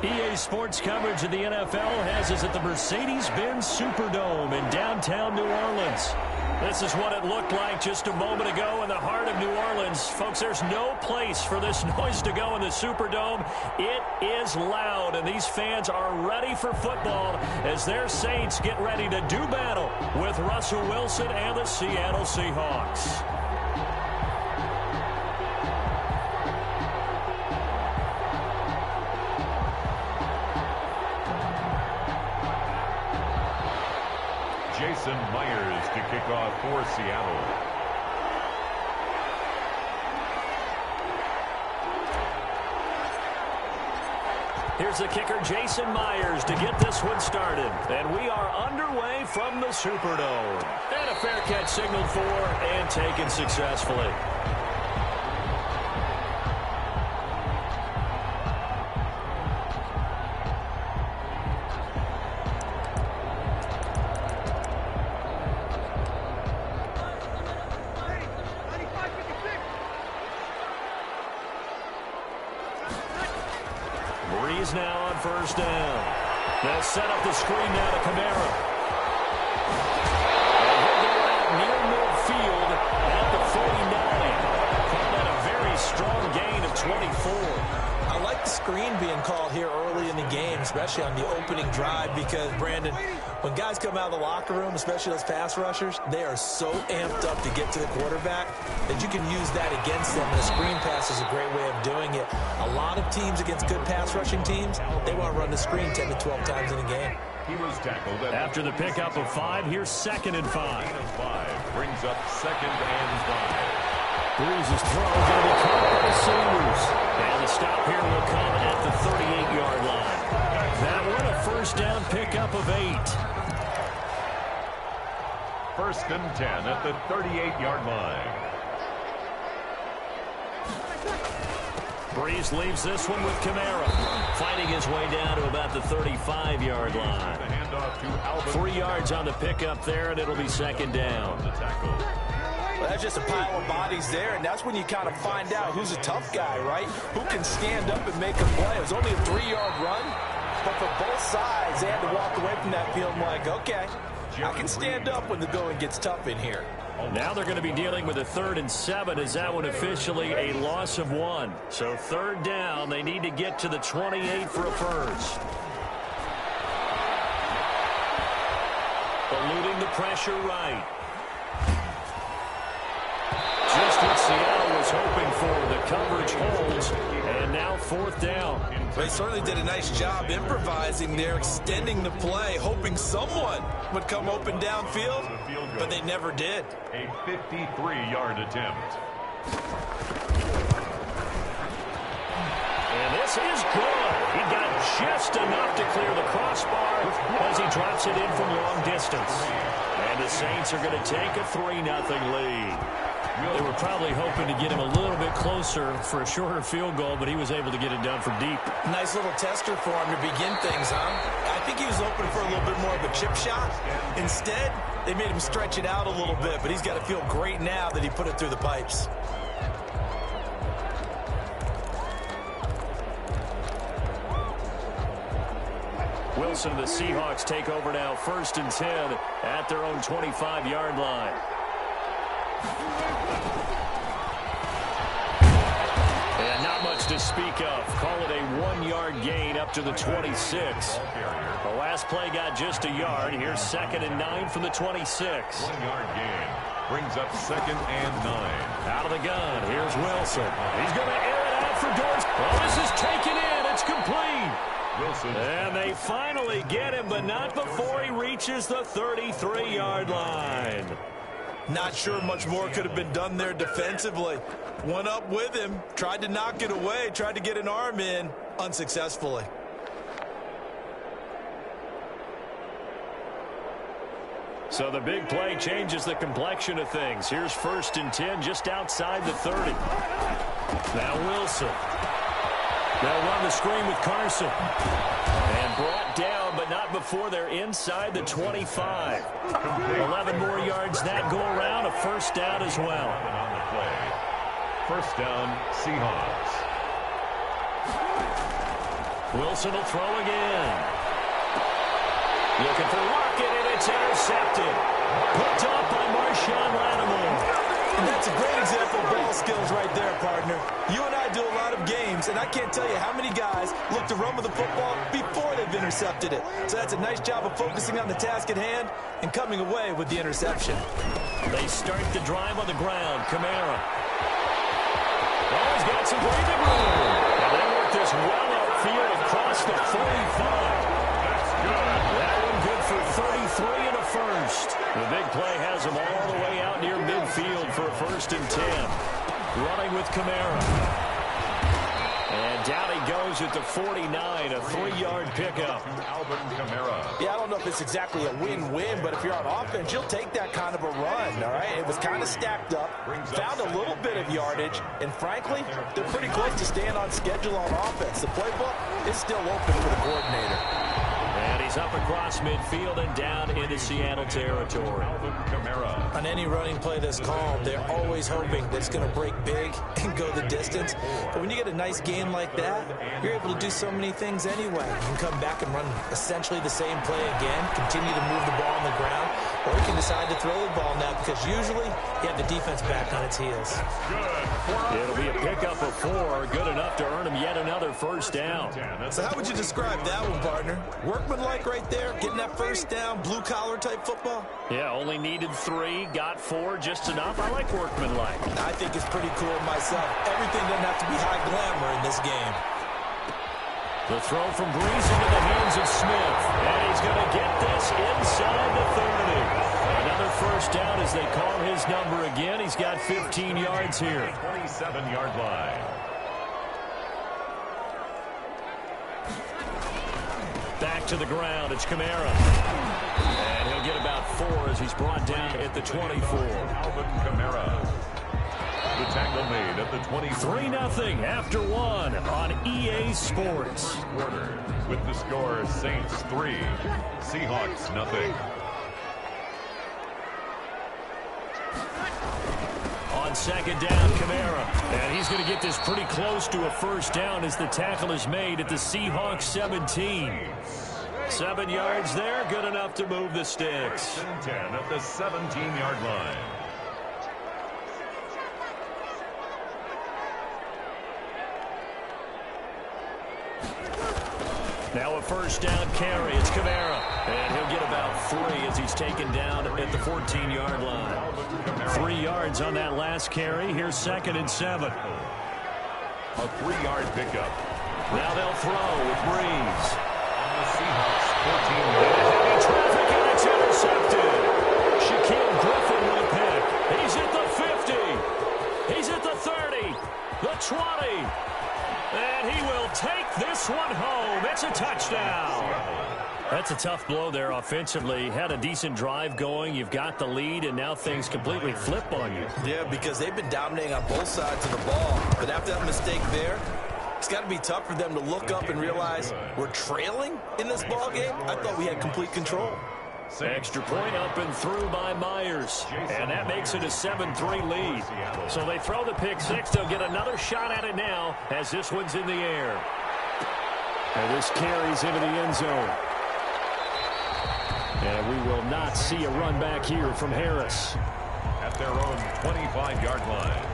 EA Sports coverage of the NFL has us at the Mercedes-Benz Superdome in downtown New Orleans. This is what it looked like just a moment ago in the heart of New Orleans. Folks, there's no place for this noise to go in the Superdome. It is loud, and these fans are ready for football as their Saints get ready to do battle with Russell Wilson and the Seattle Seahawks. Jason Myers to kick off for Seattle. Here's the kicker, Jason Myers, to get this one started. And we are underway from the Superdome. And a fair catch signaled for and taken successfully. Now on first down. They'll set up the screen now to Kamara. And he'll go out near midfield at the 49. Called that a very strong gain of 24. I like the screen being called here early in the game, especially on the opening drive, because, Brandon, when guys come out of the locker room, especially those pass rushers, they are so amped up to get to the quarterback that you can use that against them, and a screen pass is a great way of doing it. A lot of teams against good pass rushing teams, they want to run the screen 10 to 12 times in a game. He was tackled after the pickup of 5. Here's 2nd and 5. Brings up 2nd and 5. Breeze's throw going to be caught by the Sanders. And the stop here will come at the 38-yard line. That one a first down pickup of 8. 1st and 10 at the 38-yard line. Breeze leaves this one with Kamara, fighting his way down to about the 35-yard line. 3 yards on the pickup there, and it'll be 2nd down. Well, that's just a pile of bodies there, and that's when you kind of find out who's a tough guy, right? Who can stand up and make a play. It was only a 3-yard run, but for both sides, they had to walk away from that field like, okay, I can stand up when the going gets tough in here. Now they're going to be dealing with a 3rd and 7 as that one officially a loss of 1. So 3rd down, they need to get to the 28 for a first. Eluding the pressure right. Just what Seattle was hoping for. The coverage holds, and now 4th down. They certainly did a nice job improvising there, extending the play, hoping someone would come open downfield, but they never did. A 53-yard attempt. And this is good. He got just enough to clear the crossbar as he drops it in from long distance. And the Saints are going to take a 3-0 lead. They were probably hoping to get him a little bit closer for a shorter field goal, but he was able to get it done from deep. Nice little tester for him to begin things, huh? I think he was hoping for a little bit more of a chip shot. Instead, they made him stretch it out a little bit, but he's got to feel great now that he put it through the pipes. Wilson and the Seahawks take over now, 1st and 10 at their own 25-yard line. And not much to speak of. Call it a 1-yard gain up to the 26. The last play got just a yard. Here's 2nd and 9 from the 26. 1-yard gain. Brings up 2nd and 9. Out of the gun. Here's Wilson. He's going to air it out for Dorsey. Well, this is taken in. It's complete. Wilson. And they finally get him, but not before he reaches the 33-yard line. Not sure much more could have been done there defensively. Went up with him, tried to knock it away, tried to get an arm in, unsuccessfully. So the big play changes the complexion of things. Here's 1st and 10 just outside the 30. Now Wilson. They'll run the screen with Carson. And brought down, but not before they're inside the 25. 11 more yards that go around, a 1st down as well. On the play. 1st down, Seahawks. Wilson will throw again. Looking for Lockett, and it's intercepted. Picked off by Marshawn Lattimore. And that's a great example of ball skills right there, partner. You and I do a lot of games, and I can't tell you how many guys look to run with the football before they've intercepted it. So that's a nice job of focusing on the task at hand and coming away with the interception. They start the drive on the ground. Kamara. Oh, he's got some breathing room. And they work this well upfield across the 45. That's good. That one good for 33 and a first. The big play has them all the way out near midfield for a 1st and 10. Running with Kamara. And down he goes at the 49, a 3-yard pickup. Alvin Kamara. Yeah, I don't know if it's exactly a win-win, but if you're on offense, you'll take that kind of a run, all right? It was kind of stacked up, found a little bit of yardage, and frankly, they're pretty close to staying on schedule on offense. The playbook is still open for the coordinator. And he's up across midfield and down into Seattle territory. Alvin Kamara. On any running play that's called, they're always hoping that it's going to break big and go the distance. But when you get a nice game like that, you're able to do so many things anyway. You can come back and run essentially the same play again, continue to move the ball on the ground, or you can decide to throw the ball now because usually you have the defense back on its heels. It'll be a pickup of 4, good enough to earn him yet another 1st down. So how would you describe that one, partner? Workmanlike right there, getting that 1st down, blue-collar type football? Yeah, only needed 3, got 4, just enough. I like workmanlike. I think it's pretty cool myself. Everything doesn't have to be high glamour in this game. The throw from Breeze into the hands of Smith. And he's going to get this inside the 30. Another 1st down as they call his number again. He's got 15 yards here. 27-yard line. Back to the ground. It's Kamara. And he'll get about 4 as he's brought down at the 24. Alvin Kamara. The tackle made at the 23. 3-0 after 1 on EA Sports. Quarter with the score Saints 3, Seahawks 0. On 2nd down, Kamara. And he's going to get this pretty close to a 1st down as the tackle is made at the Seahawks 17. 7 yards there, good enough to move the sticks. 10 at the 17-yard line. Now a 1st down carry. It's Kamara. And he'll get about 3 as he's taken down at the 14-yard line. 3 yards on that last carry. Here's 2nd and 7. A 3-yard pickup. Now they'll throw with Breeze. On the Seahawks 14-yard. Traffic, and it's intercepted. Shaquille Griffin with a pick. He's at the 50. He's at the 30. The 20. And he will take this one home. It's a touchdown. That's a tough blow there offensively. Had a decent drive going. You've got the lead, and now things completely flip on you. Yeah, because they've been dominating on both sides of the ball. But after that mistake there, it's got to be tough for them to look up and realize we're trailing in this ball game. I thought we had complete control. Extra point up and through by Myers. And that makes it a 7-3 lead. So they throw the pick 6. They'll get another shot at it now as this one's in the air. And this carries into the end zone. And we will not see a run back here from Harris. At their own 25-yard line.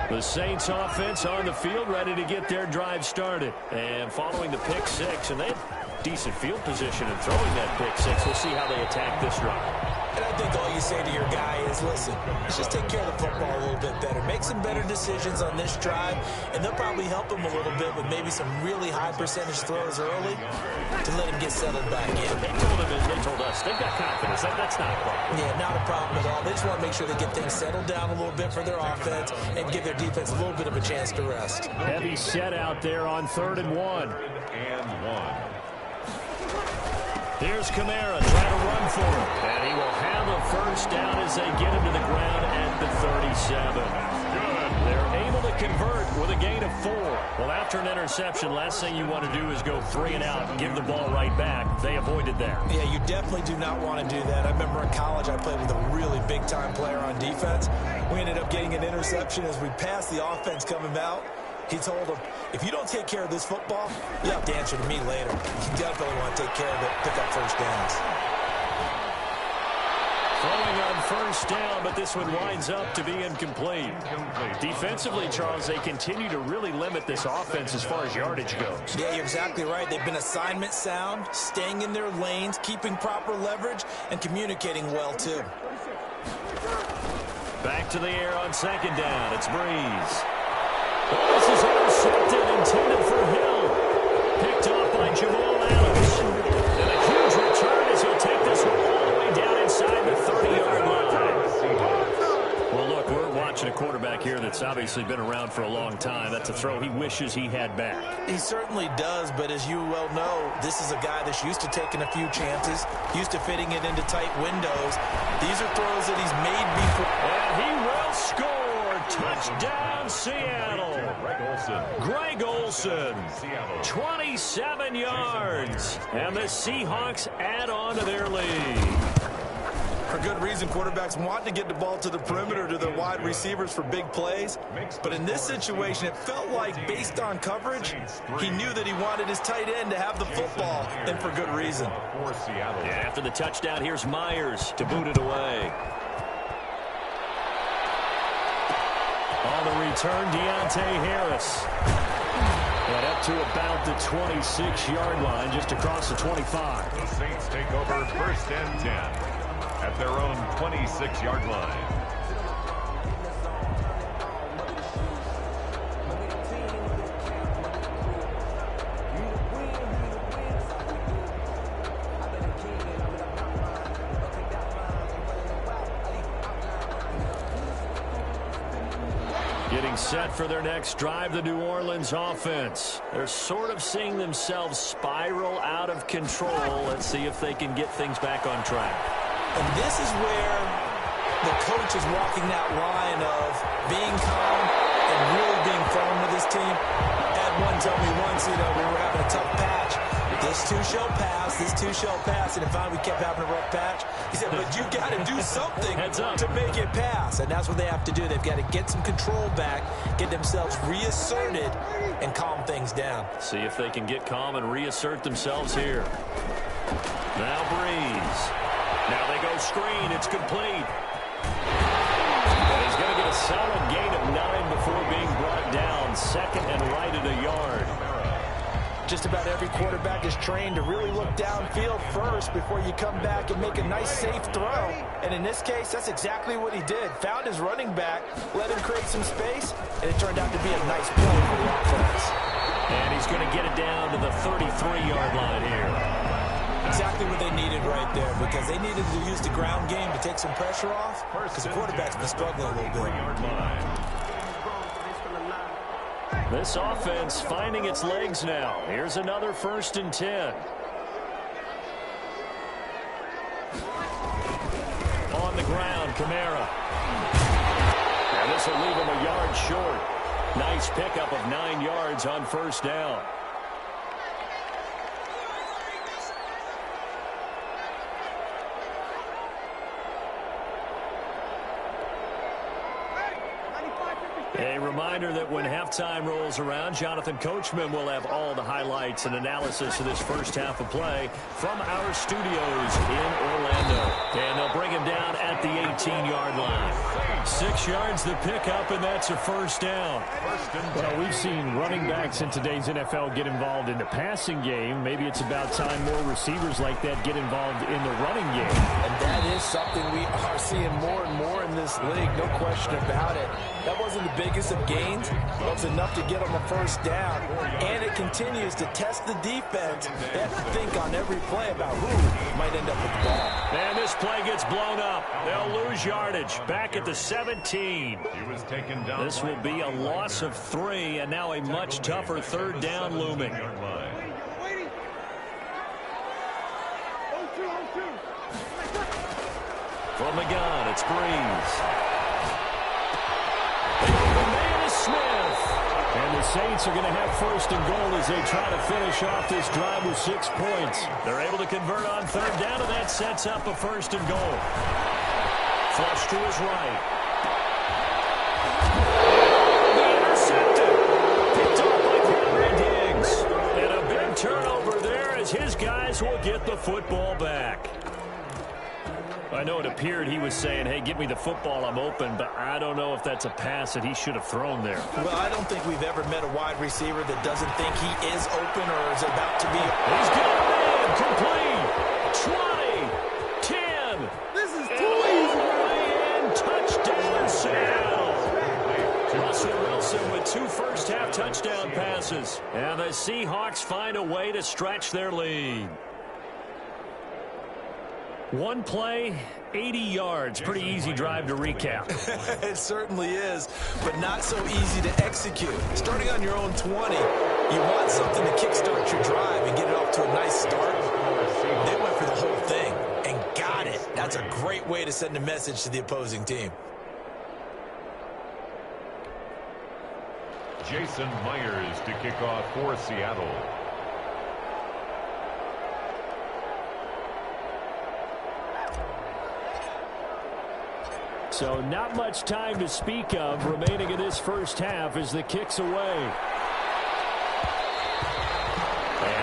The Saints offense on the field, ready to get their drive started. And following the pick 6, and they have decent field position in throwing that pick 6. We'll see how they attack this drive. And I think all you say to your guy is, listen, let's just take care of the football a little bit better. Make some better decisions on this drive, and they'll probably help him a little bit with maybe some really high percentage throws early to let him get settled back in. They told him, as they told us, they've got confidence. That's not a problem. Yeah, not a problem at all. They just want to make sure they get things settled down a little bit for their offense and give their defense a little bit of a chance to rest. Heavy set out there on 3rd and 1. And 1. Here's Kamara trying to run for him. And he will have a 1st down as they get him to the ground at the 37. They're able able to convert with a gain of 4. Well, after an interception, last thing you want to do is go 3 and out and give the ball right back. They avoided that. Yeah, you definitely do not want to do that. I remember in college I played with a really big-time player on defense. We ended up getting an interception as we passed the offense coming out. He told him, if you don't take care of this football, you have to answer to me later. You definitely want to take care of it, pick up first downs. Throwing on first down, but this one winds up to be incomplete. Defensively, Charles, they continue to really limit this offense as far as yardage goes. Yeah, you're exactly right. They've been assignment sound, staying in their lanes, keeping proper leverage, and communicating well, too. Back to the air on second down. It's Breeze. Oh, this is intercepted, intended for Hill. Picked off by Jamal Adams. And a huge return as he'll take this one all the way down inside the 30-yard line. Well, look, we're watching a quarterback here that's obviously been around for a long time. That's a throw he wishes he had back. He certainly does, but as you well know, this is a guy that's used to taking a few chances, used to fitting it into tight windows. These are throws that he's made before. And he will score. Touchdown, Seattle. Greg Olsen, 27 yards. And the Seahawks add on to their lead. For good reason, quarterbacks want to get the ball to the perimeter to their wide receivers for big plays. But in this situation, it felt like, based on coverage, he knew that he wanted his tight end to have the football, and for good reason. Yeah, after the touchdown, here's Myers to boot it away. On the return, Deontay Harris. And up to about the 26-yard line, just across the 25. The Saints take over first and 10 at their own 26-yard line. Getting set for their next drive, the New Orleans offense. They're sort of seeing themselves spiral out of control. Let's see if they can get things back on track. And this is where the coach is walking that line of being calm and really being firm with his team. Had one tell me once, we were having a tough patch. This too shall pass, this too shall pass. And finally we kept having a rough patch. He said, but you got to do something to make it pass. And that's what they have to do. They've got to get some control back, get themselves reasserted, and calm things down. See if they can get calm and reassert themselves here. Now Breeze. Now they go screen. It's complete. And he's going to get a solid gain of 9 before being brought down. Second and right at a yard. Just about every quarterback is trained to really look downfield first before you come back and make a nice, safe throw. And in this case, that's exactly what he did. Found his running back, let him create some space, and it turned out to be a nice play for the offense. And he's going to get it down to the 33-yard line here. Exactly what they needed right there, because they needed to use the ground game to take some pressure off, because the quarterback's been struggling a little bit. This offense finding its legs now. Here's another 1st and 10. On the ground, Kamara. And this will leave him a yard short. Nice pickup of 9 yards on first down. A reminder that when halftime rolls around, Jonathan Coachman will have all the highlights and analysis of this first half of play from our studios in Orlando. And they'll bring him down at the 18-yard line. 6 yards the pickup, and that's a first down. Well, we've seen running backs in today's NFL get involved in the passing game. Maybe it's about time more receivers like that get involved in the running game. And that is something we are seeing more and more in this league, no question about it. That wasn't the biggest of gains, but it was enough to get them a first down. And it continues to test the defense. They have to think on every play about who might end up with the ball. And this play gets blown up. They'll lose yardage. Back at the 17. This will be a loss of 3, and now a much tougher third down looming. From the gun, it's Breeze. The man is Smith. Saints are going to have first and goal as they try to finish off this drive with 6 points. They're able to convert on third down, and that sets up a first and goal. Flush to his right. Intercepted. Picked off by Henry Diggs. And a big turnover there as his guys will get the football back. I know it appeared he was saying, hey, give me the football, I'm open, but I don't know if that's a pass that he should have thrown there. Well, I don't think we've ever met a wide receiver that doesn't think he is open or is about to be. He's got a man complete. 20, 10. This is too easy. And touchdown, Seattle. Russell Wilson with 2 first-half touchdown passes. And the Seahawks find a way to stretch their lead. One play, 80 yards. Pretty easy drive to recap. It certainly is, but not so easy to execute. Starting on your own 20, you want something to kickstart your drive and get it off to a nice start. They went for the whole thing and got it. That's a great way to send a message to the opposing team. Jason Myers to kick off for Seattle. So not much time to speak of remaining in this first half as the kick's away. And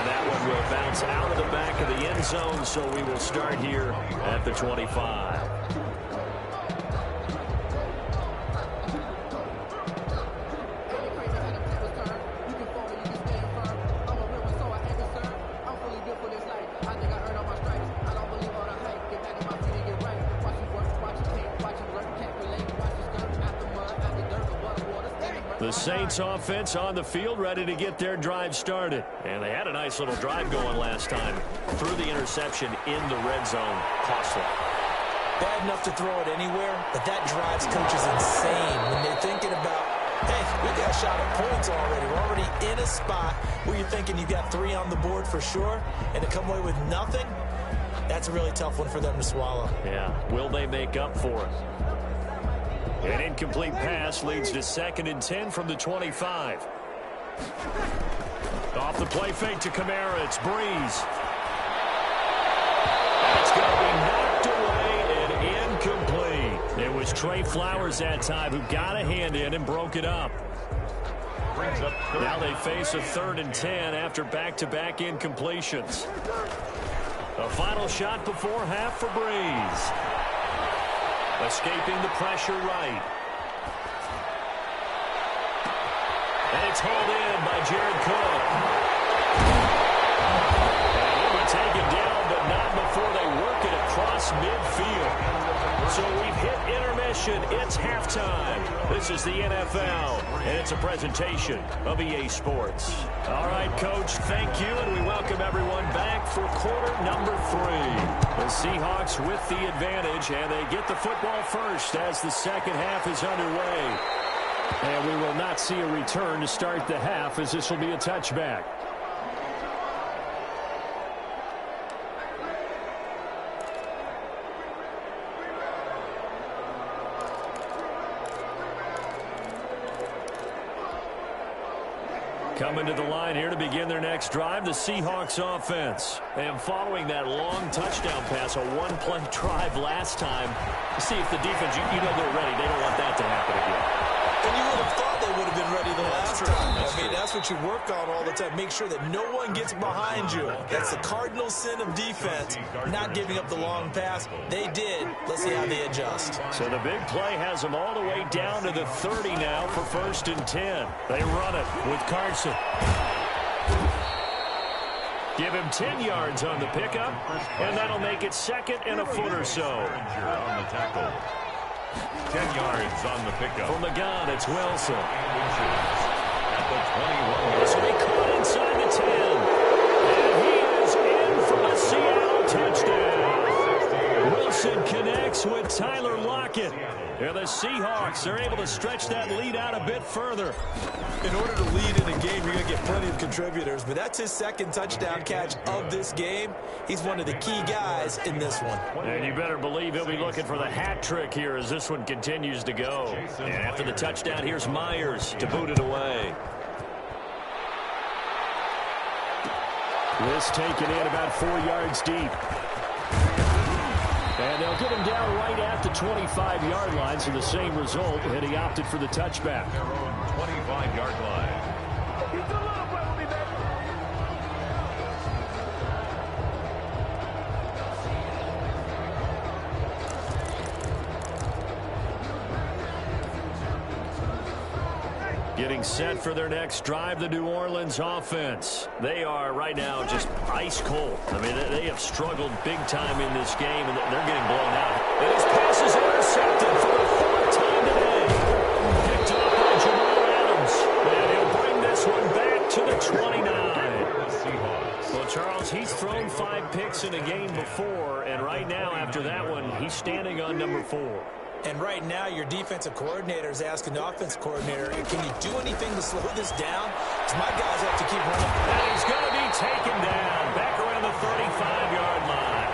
that one will bounce out of the back of the end zone, so we will start here at the 25. The Saints offense on the field, ready to get their drive started. And they had a nice little drive going last time. Threw the interception in the red zone. Costly. Bad enough to throw it anywhere, but that drives coaches insane when they're thinking about, hey, we got a shot at points already. We're already in a spot where you're thinking you got 3 on the board for sure, and to come away with nothing, that's a really tough one for them to swallow. Yeah. Will they make up for it? An incomplete pass leads to 2nd and 10 from the 25. Off the play fake to Kamara. It's Breeze. And it's going to be knocked away and incomplete. It was Trey Flowers that time who got a hand in and broke it up. Brings up Now they face a 3rd and 10 after back-to-back incompletions. A final shot before half for Breeze. Escaping the pressure right. And it's hauled in by Jared Cook. And he will take him down, but not before they work it across midfield. So we've hit intermission. It's halftime. This is the NFL, and it's a presentation of EA Sports. All right, Coach, thank you, and we welcome everyone back for quarter number 3. The Seahawks with the advantage, and they get the football first as the second half is underway. And we will not see a return to start the half as this will be a touchback. Coming to the line here to begin their next drive, the Seahawks offense. And following that long touchdown pass, a one-play drive last time, see if the defense, you know they're ready. They don't want that to happen again. And you would have thought they would have been ready the last time. I mean, that's what you work on all the time. Make sure that no one gets behind you. That's the cardinal sin of defense, not giving up the long pass. They did. Let's see how they adjust. So the big play has them all the way down to the 30 now for 1st and 10. They run it with Carson. Give him 10 yards on the pickup, and that'll make it 2nd and a foot or so. on the tackle. 10 yards on the pickup. From the gun, it's Wilson. At the 21. This will be caught inside the 10. And he is in for the Seattle touchdown. Wilson connects with Tyler Lockett. And the Seahawks are able to stretch that lead out a bit further. In order to lead in a game, you're going to get plenty of contributors, but that's his 2nd touchdown catch of this game. He's one of the key guys in this one. And you better believe he'll be looking for the hat trick here as this one continues to go. And after the touchdown, here's Myers to boot it away. This taken in about 4 yards deep. And they'll get him down right at the 25-yard line, so the same result, and he opted for the touchback. Their own 25-yard line. Getting set for their next drive, the New Orleans offense. They are right now just ice cold. I mean, they have struggled big time in this game, and they're getting blown out. And his pass is intercepted for the 4th time today. Picked up by Jamal Adams. And he'll bring this one back to the 29. Well, Charles, he's thrown 5 picks in a game before, and right now, after that one, he's standing on number 4. And right now, your defensive coordinator is asking the offensive coordinator, can you do anything to slow this down? Because my guys have to keep running. And he's going to be taken down back around the 35-yard line.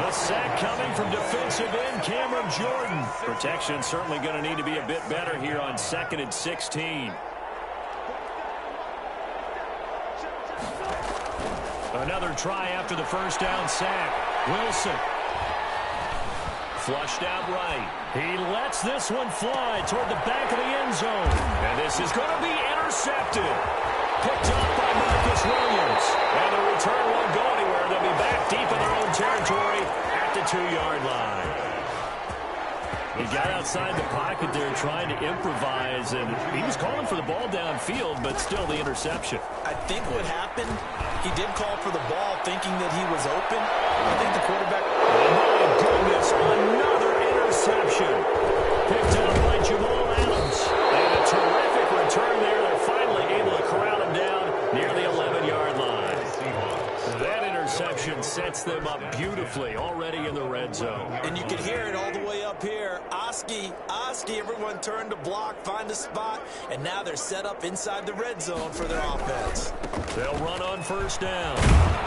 The sack coming from defensive end Cameron Jordan. Protection certainly going to need to be a bit better here on 2nd and 16. Another try after the first down sack. Wilson. Flushed out right. He lets this one fly toward the back of the end zone. And this is going to be intercepted. Picked up by Marcus Williams. And the return won't go anywhere. They'll be back deep in their own territory at the 2-yard line. He got outside the pocket there trying to improvise, and he was calling for the ball downfield, but still the interception. I think what happened, he did call for the ball thinking that he was open. I think the quarterback... Oh, my goodness, another interception. Picked up by Jamal Adams. And a terrific return there. They're finally able to corral him down near the 11-yard line. That interception sets them up beautifully already in the red zone. And you can hear it all the way up here. Oski, everyone turned to block, find a spot, and now they're set up inside the red zone for their offense. They'll run on first down.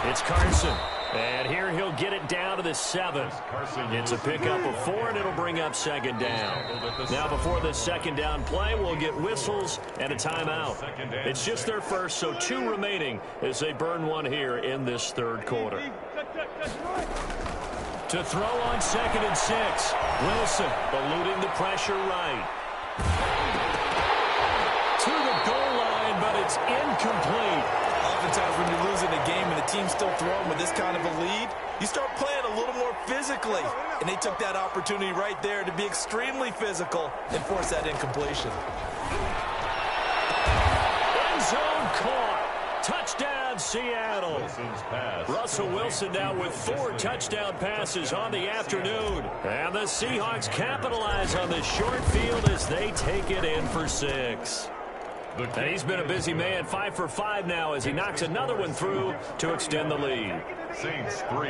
It's Carson. And here he'll get it down to the 7. It's a pickup of 4, and it'll bring up 2nd down. Now before this 2nd down play, we'll get whistles and a timeout. It's just their first, so 2 remaining as they burn one here in this 3rd quarter. To throw on 2nd and 6. Wilson eluding the pressure right. To the goal line, but it's incomplete. Oftentimes when you're losing a game and the team's still throwing with this kind of a lead, you start playing a little more physically. And they took that opportunity right there to be extremely physical and force that incompletion. End zone caught. Touchdown, Seattle. Russell Wilson now with 4 touchdown passes on the afternoon. And the Seahawks capitalize on this short field as they take it in for 6. And he's been a busy man, 5 for 5 now as he knocks another one through to extend the lead. Saints 3.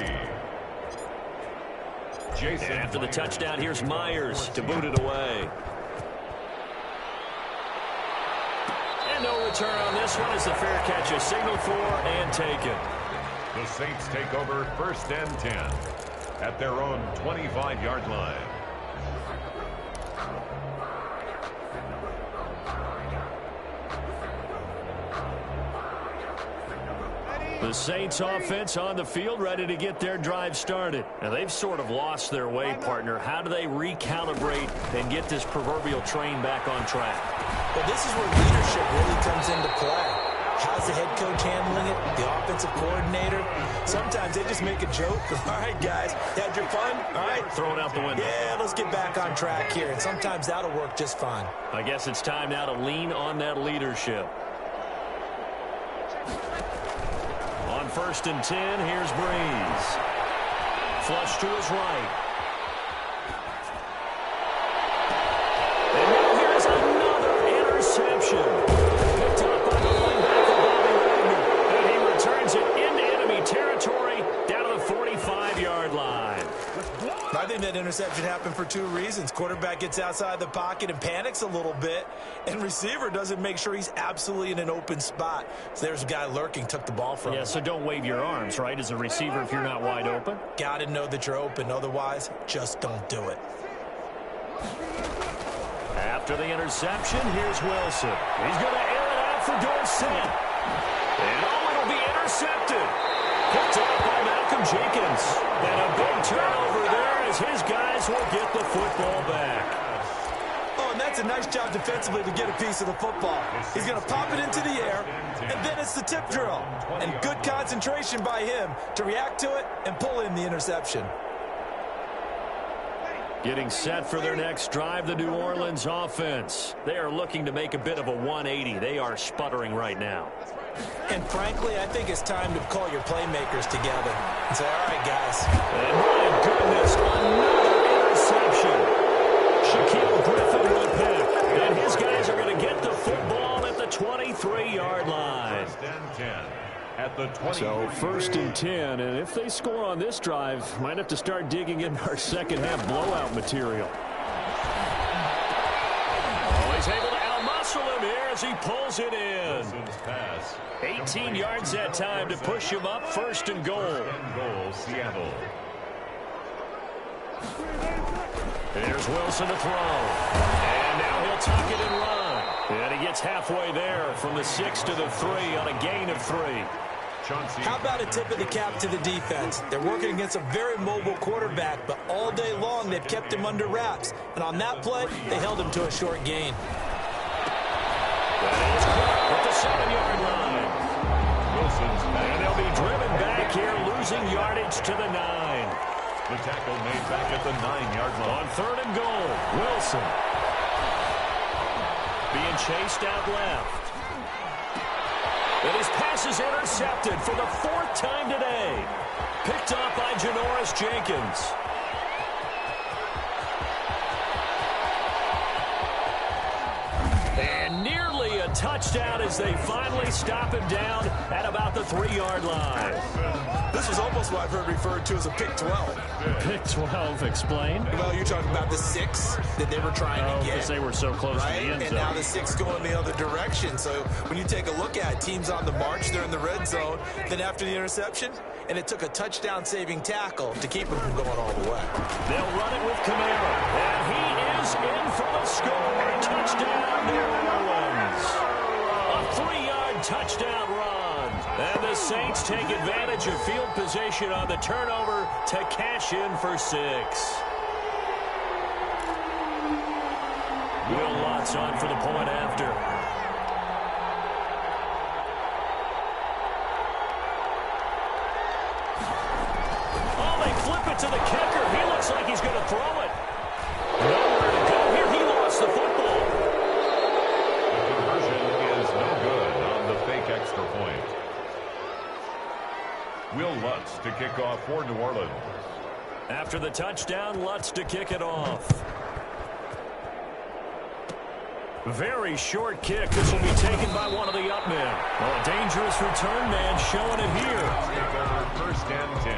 Jason. And after the touchdown, here's Myers to boot it away. And no return on this one as the fair catch is signaled for and taken. The Saints take over 1st and 10 at their own 25-yard line. The Saints offense on the field ready to get their drive started. Now they've sort of lost their way, partner. How do they recalibrate and get this proverbial train back on track? Well, this is where leadership really comes into play. How's the head coach handling it? The offensive coordinator? Sometimes they just make a joke. All right, guys, had your fun? All right. Throw it out the window. Yeah, let's get back on track here. And sometimes that'll work just fine. I guess it's time now to lean on that leadership. On 1st and 10, here's Breeze. Flush to his right. And now here's another interception. Picked up by the linebacker, Bobby Wagner. And he returns it into enemy territory down to the 45-yard line. I think that interception happened for 2 reasons. Quarterback gets outside the pocket and panics a little bit, and receiver doesn't make sure he's absolutely in an open spot. So there's a guy lurking, took the ball from him. Yeah, so don't wave your arms, right, as a receiver if you're not wide open. Got to know that you're open. Otherwise, just don't do it. After the interception, here's Wilson. He's going to air it out for Dorsett. And it'll be intercepted. Picked up by Malcolm Jenkins. And a big turnover there as his guys will get the football back. Oh, and that's a nice job defensively to get a piece of the football. He's going to pop it into the air, and then it's the tip drill. And good concentration by him to react to it and pull in the interception. Getting set for their next drive, the New Orleans offense. They are looking to make a bit of a 180. They are sputtering right now. And frankly, I think it's time to call your playmakers together and say, all right, guys. And my goodness, another interception. Shaquille Griffin will pick. And his guys are going to get the football at the 23-yard line. First and 10 at the 20. So 1st and 10, and if they score on this drive, might have to start digging in our second half blowout material. Oh, he's able to outmuscle him here as he pulls it in. 18 yards that time to push him up, 1st and goal. Seattle. There's Wilson to throw. And now he'll tuck it and run. And he gets halfway there from the 6 to the 3 on a gain of 3. How about a tip of the cap to the defense? They're working against a very mobile quarterback, but all day long they've kept him under wraps. And on that play, they held him to a short gain. That is caught at the 7-yard line. Wilson's back. And they'll be driven back here, losing yardage to the 9. The tackle made back at the 9-yard line. On 3rd and goal, Wilson. Being chased out left. And his pass is intercepted for the 4th time today. Picked up by Janoris Jenkins. And nearly a touchdown as they finally stop him down at about the 3-yard line. This is almost what I've heard referred to as a pick 12. Pick 12, explain. Well, you're talking about the 6 that they were trying to get. Because they were so close to the end zone. And now the 6 going the other direction. So when you take a look at it, teams on the march, they're in the red zone. Then after the interception, and it took a touchdown-saving tackle to keep him from going all the way. They'll run it with Kamara. And he is in for the score. Touchdown, New Orleans. A 3-yard touchdown run. And the Saints take advantage of field position on the turnover to cash in for 6. Will Lutz on for the point after. Oh, they flip it to the kicker. He looks like he's going to throw it. Nowhere to go here. He lost the football. The conversion is no good on the fake extra point. Will Lutz to kick off for New Orleans. After the touchdown, Lutz to kick it off. Very short kick. This will be taken by one of the up men. Oh, a dangerous return man showing it here. Take over 1st and 10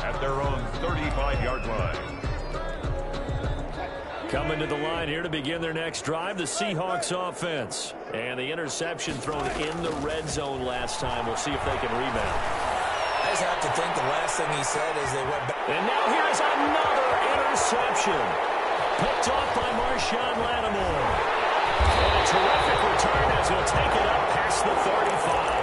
at their own 35-yard line. Coming to the line here to begin their next drive, the Seahawks offense. And the interception thrown in the red zone last time. We'll see if they can rebound. I just have to think the last thing he said is they went back. And now here's another interception. Picked off by Marshawn Lattimore. And a terrific return as he'll take it up past the 35.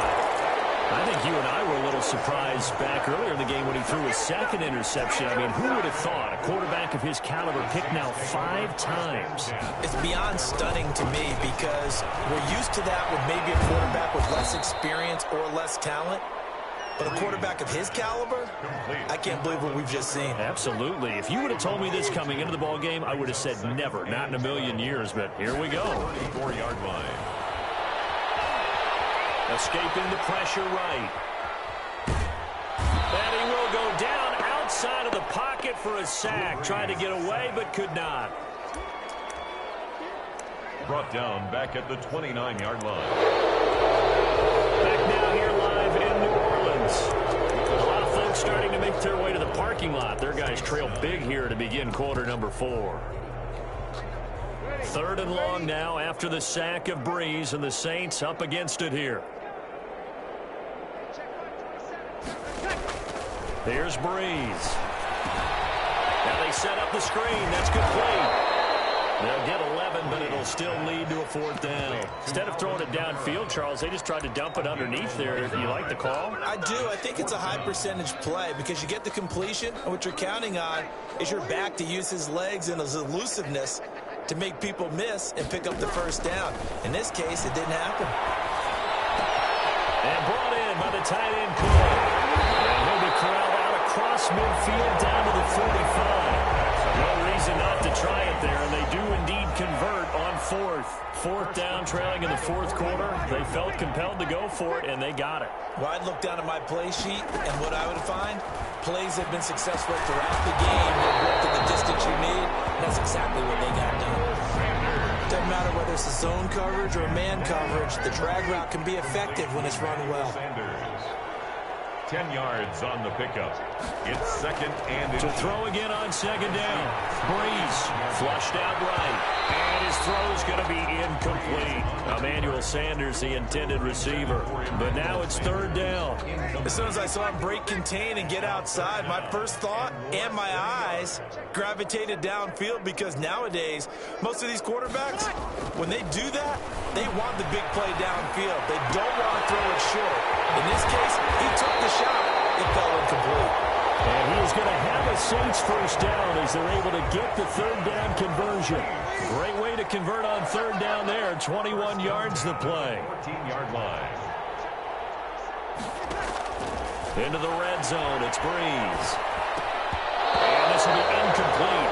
I think you and I were a little surprised back earlier in the game when he threw his 2nd interception. I mean, who would have thought a quarterback of his caliber picked now 5 times? It's beyond stunning to me because we're used to that with maybe a quarterback with less experience or less talent. But a quarterback of his caliber, I can't believe what we've just seen. Absolutely. If you would have told me this coming into the ball game, I would have said never, not in a million years. But here we go. 34-yard line. Escaping the pressure right. And he will go down outside of the pocket for a sack. Tried to get away, but could not. Brought down back at the 29-yard line. Back now here live in New Orleans. A lot of folks starting to make their way to the parking lot. Their guys trail big here to begin quarter number 4. 3rd and long now after the sack of Breeze, and the Saints up against it here. Here's Breeze. Now they set up the screen. That's complete. They'll get 11, but it'll still lead to a 4th down. Instead of throwing it downfield, Charles, they just tried to dump it underneath there. Do you like the call? I do. I think it's a high percentage play because you get the completion, and what you're counting on is your back to use his legs and his elusiveness to make people miss and pick up the 1st down. In this case, it didn't happen. And brought in by the tight end, Cole. And he'll be corralled out across midfield down to the 45. No reason not to try it there, and they do indeed convert on 4th. 4th down, trailing in the 4th quarter. They felt compelled to go for it, and they got it. Well, I'd look down at my play sheet, and what I would find, plays have been successful throughout the game. They've worked at the distance you need, and that's exactly what they got done. Doesn't matter whether it's a zone coverage or man coverage, the drag route can be effective when it's run well. 10 yards on the pickup. It's 2nd and to throw again on 2nd down. Breeze flushed out right. And his throw is going to be incomplete. Emmanuel Sanders, the intended receiver. But now it's 3rd down. As soon as I saw him break contain and get outside, my first thought and my eyes gravitated downfield because nowadays, most of these quarterbacks, when they do that, they want the big play downfield. They don't want to throw it short. In this case, he took the shot. It fell incomplete. And he is going to have a Saints 1st down as they're able to get the 3rd down conversion. Great way to convert on 3rd down there. 21 yards the play. 14-yard line. Into the red zone. It's Breeze. And this will be incomplete.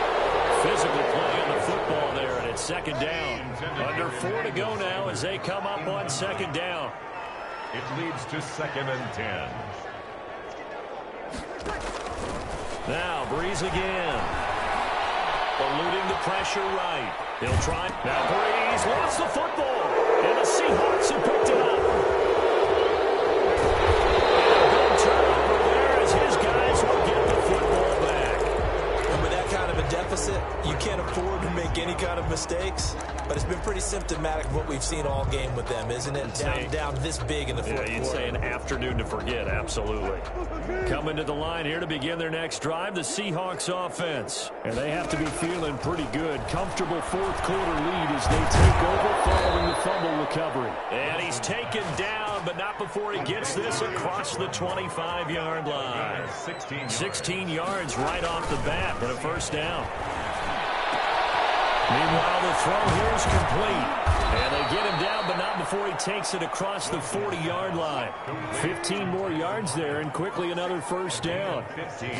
Physical play on the football there, and it's 2nd down. Under 4 to go now as they come up on 2nd down. It leads to 2nd and 10. Now Breeze again. Eluding the pressure right. He'll try. Now Breeze lost the football. And the Seahawks have picked it up. And a good turnover there as his guys will get the football back. And with that kind of a deficit, you can't afford to make any kind of mistakes. But it's been pretty symptomatic of what we've seen all game with them, isn't it? Down this big in the 4th quarter. You'd say an afternoon to forget, absolutely. Coming to the line here to begin their next drive, the Seahawks offense. And they have to be feeling pretty good. Comfortable 4th quarter lead as they take over following the fumble recovery. And he's taken down, but not before he gets this across the 25-yard line. 16 yards right off the bat, but a 1st down. Meanwhile, the throw here is complete. And they get him down, but not before he takes it across the 40-yard line. 15 more yards there, and quickly another 1st down. 15.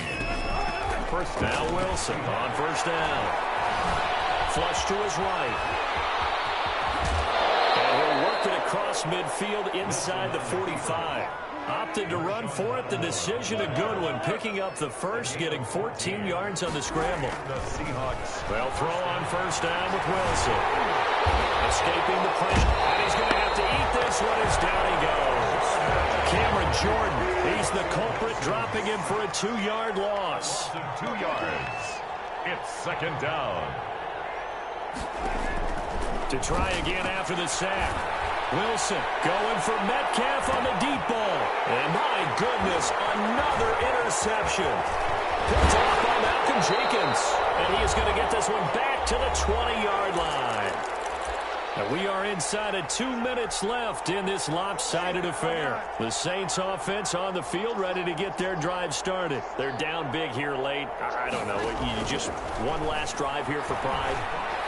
Now Wilson on 1st down. Flush to his right. And he'll work it across midfield inside the 45. Opted to run for it. The decision a good one. Picking up the 1st, getting 14 yards on the scramble. The Seahawks. They'll throw on 1st down with Wilson. Escaping the pressure. And he's going to have to eat this one as down he goes. Cameron Jordan, he's the culprit, dropping him for a 2-yard loss. 2 yards. It's 2nd down. To try again after the sack. Wilson going for Metcalf on the deep ball. And my goodness, another interception. Picked off by Malcolm Jenkins. And he is going to get this one back to the 20-yard line. And we are inside of 2 minutes left in this lopsided affair. The Saints offense on the field ready to get their drive started. They're down big here late. I don't know. You just one last drive here for pride.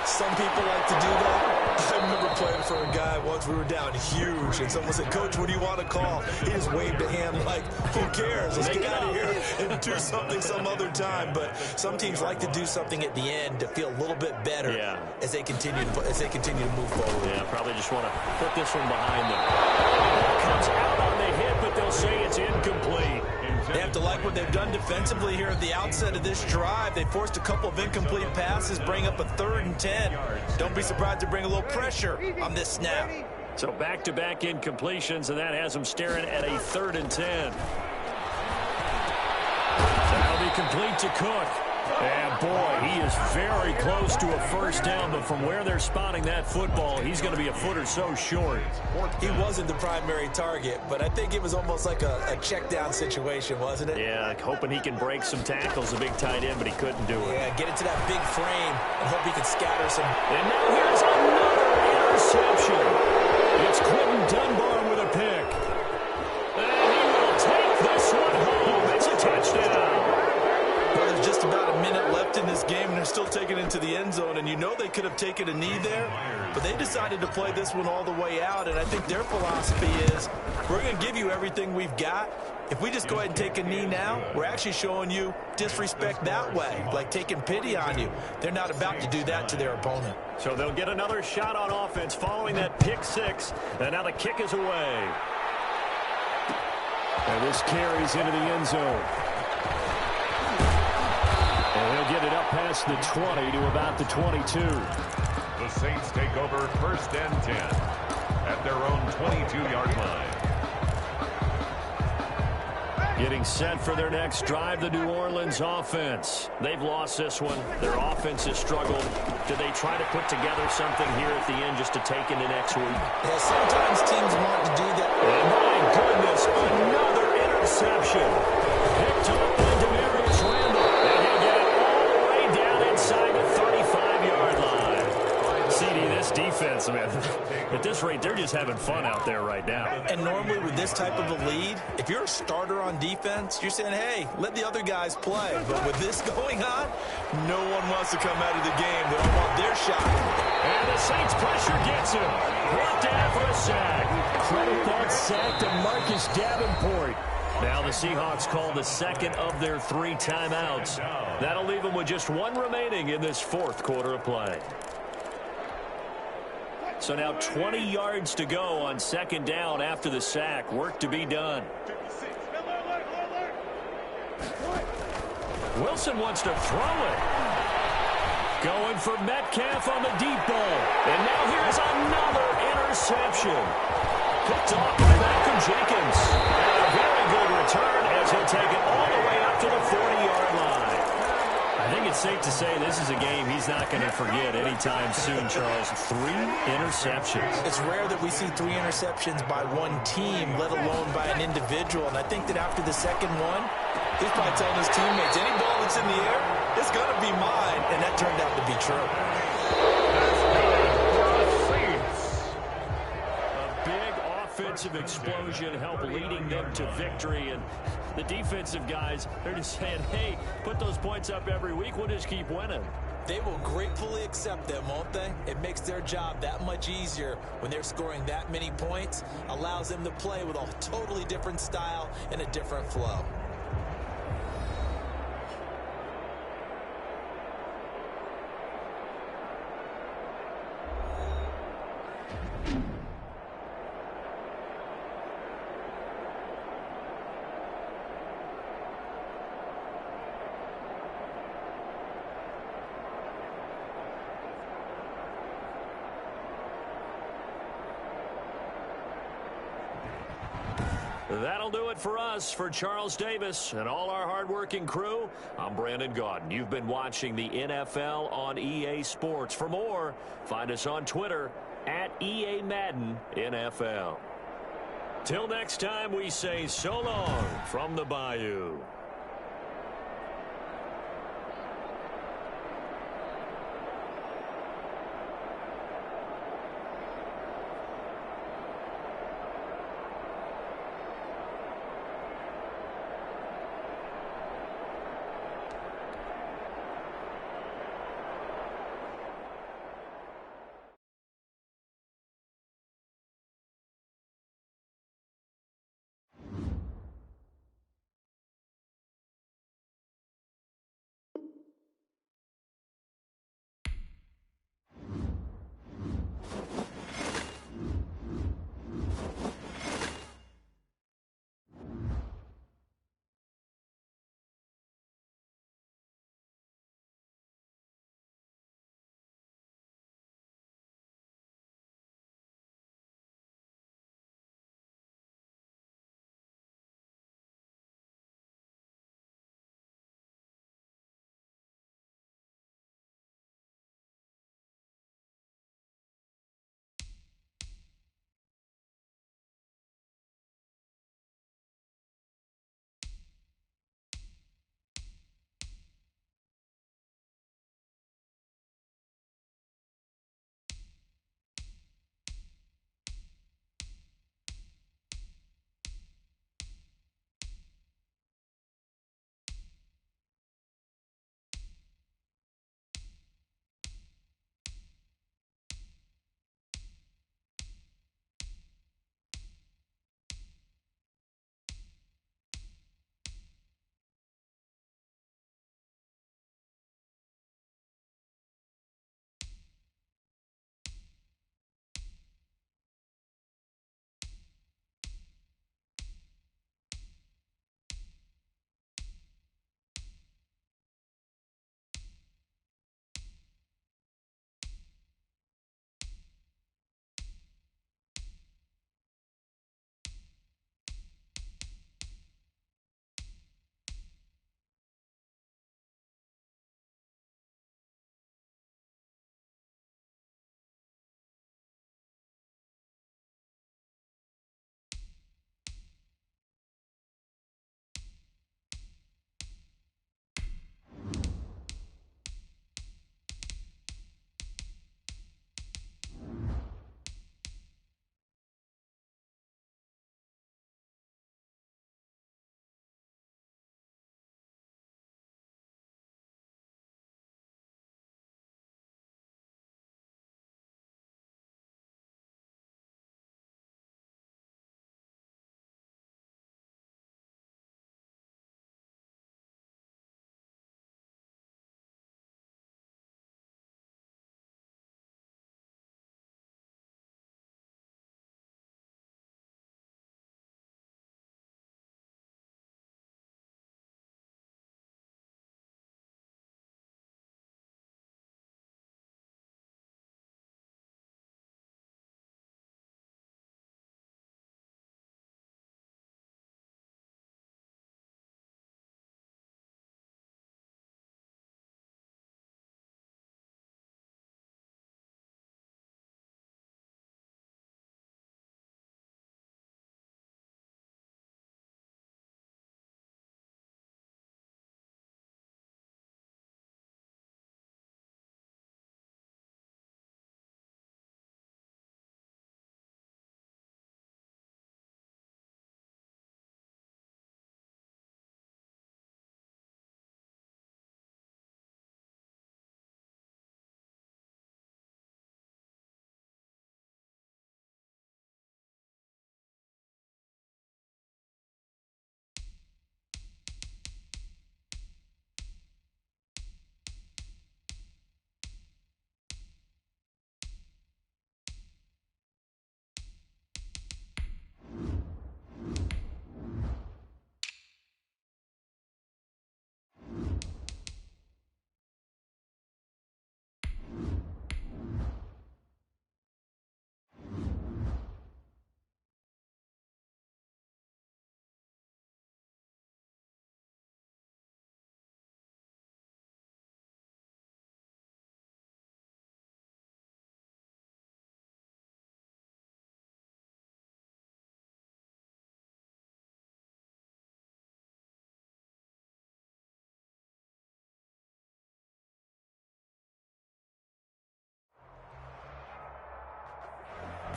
Some people like to do that. I remember playing for a guy once. We were down huge, and someone said, "Coach, what do you want to call?" He just waved a hand like, "Who cares? Let's get out of here and do something some other time." But some teams like to do something at the end to feel a little bit better as they continue to move forward. Yeah, probably just want to put this one behind them. Ball comes out on the hit, but they'll say it's incomplete. They have to like what they've done defensively here at the outset of this drive. They forced a couple of incomplete passes, bring up a 3rd and 10. Don't be surprised to bring a little pressure on this snap. So back-to-back incompletions, and that has them staring at a 3rd and 10. That'll be complete to Cook. And boy, he is very close to a first down, but from where they're spotting that football, he's going to be a foot or so short. He wasn't the primary target, but I think it was almost like a check down situation, wasn't it? Yeah, hoping he can break some tackles, a big tight end, but he couldn't do it. Yeah, get into that big frame and hope he can scatter some. And now here's another interception. It's Quentin Dunbar with a pick. And he will take this one home. It's a touchdown. Well, there's just about a minute left in this game, and they're still taking it into the end zone. And you know they could have taken a knee there, but they decided to play this one all the way out. And I think their philosophy is, we're going to give you everything we've got. If we just go ahead and take a knee now, we're actually showing you disrespect that way, like taking pity on you. They're not about to do that to their opponent. So they'll get another shot on offense following that pick six. And now the kick is away. And this carries into the end zone. And he'll get it up past the 20 to about the 22. The Saints take over 1st and 10 at their own 22-yard line. Getting set for their next drive, the New Orleans offense. They've lost this one. Their offense has struggled. Do they try to put together something here at the end just to take into next week? Yeah, sometimes teams want to do that. And my goodness, another interception. Picked up by Demarius Randall. And he'll get it all the way down inside the 35-yard line. CD, this defense, man, at this rate, they're just having fun out there right now. And normally with this type of a lead, if you're a starter on defense, you're saying, hey, let the other guys play. But with this going on, no one wants to come out of the game. They all want their shot. And the Saints pressure gets him. Brought down for a sack. Credit that sack to Marcus Davenport. Now the Seahawks call the second of their 3 timeouts. That'll leave them with just 1 remaining in this 4th quarter of play. So now 20 yards to go on 2nd down after the sack. Work to be done. Wilson wants to throw it. Going for Metcalf on the deep ball. And now here's another interception. Picked off by Malcolm Jenkins. And a very good return as he'll take it all the way up to the 40-yard line. I think it's safe to say this is a game he's not going to forget anytime soon, Charles. 3 interceptions. It's rare that we see 3 interceptions by one team, let alone by an individual. And I think that after the second one, he's probably telling his teammates, any ball that's in the air, it's going to be mine. And that turned out to be true. Offensive explosion help leading them to victory, and the defensive guys, they're just saying, hey, put those points up every week, we'll just keep winning. They will gratefully accept them, won't they? It makes their job that much easier when they're scoring that many points, allows them to play with a totally different style and a different flow. That'll do it for us. For Charles Davis and all our hardworking crew, I'm Brandon Gaudin. You've been watching the NFL on EA Sports. For more, find us on Twitter at EA Madden NFL. Till next time, we say so long from the Bayou.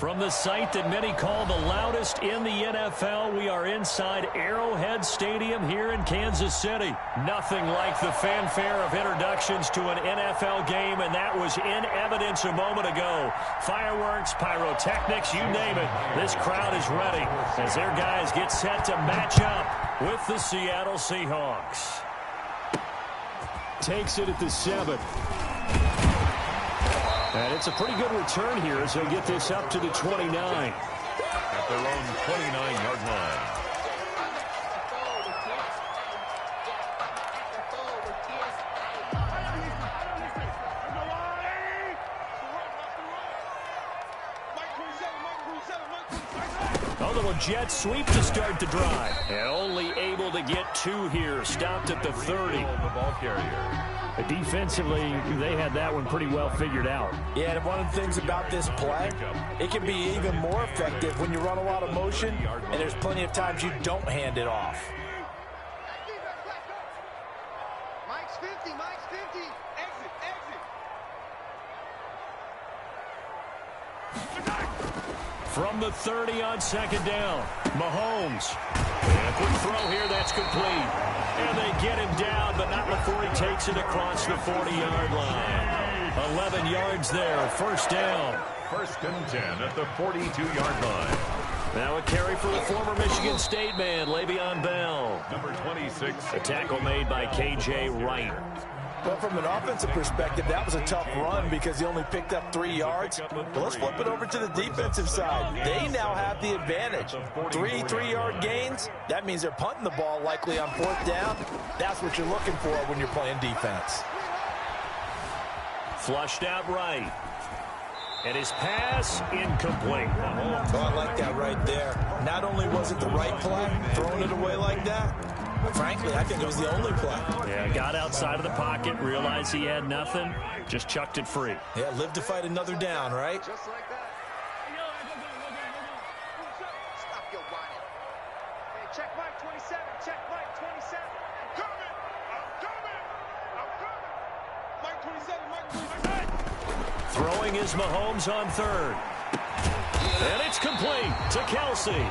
From the site that many call the loudest in the NFL, we are inside Arrowhead Stadium here in Kansas City. Nothing like the fanfare of introductions to an NFL game, and that was in evidence a moment ago. Fireworks, pyrotechnics, you name it. This crowd is ready as their guys get set to match up with the Seattle Seahawks. Takes it at the 7. And it's a pretty good return here as they get this up to the 29. At their own 29-yard line. A little jet sweep to start the drive. And only able to get 2 here. Stopped at the 30. The ball carrier. Defensively, they had that one pretty well figured out. Yeah, and one of the things about this play, it can be even more effective when you run a lot of motion, and there's plenty of times you don't hand it off. Mike's 50, Mike's 50. Exit, exit. From the 30 on second down, Mahomes. And a quick throw here, that's complete. And they get him down, but not before he takes it across the 40-yard line. 11 yards there, first down. First and 10 at the 42-yard line. Now a carry for the former Michigan State man, Le'Veon Bell. Number 26. A tackle made by K.J. Wright. But from an offensive perspective, that was a tough run because he only picked up 3 yards. But let's flip it over to the defensive side. They now have the advantage. 3-3-yard gains. That means they're punting the ball likely on 4th down. That's what you're looking for when you're playing defense. Flushed out right. And his pass incomplete. Oh, I like that right there. Not only was it the right play, throwing it away like that, but frankly, I think it was the only play. Yeah, got outside of the pocket, realized he had nothing, just chucked it free. Yeah, live to fight another down, right? Just like that. Stop your whining. Hey, check Mike 27. Check Mike 27. I'm coming. I'm coming. Mike 27. Mike 27. Throwing is Mahomes on 3rd. And it's complete to Kelsey.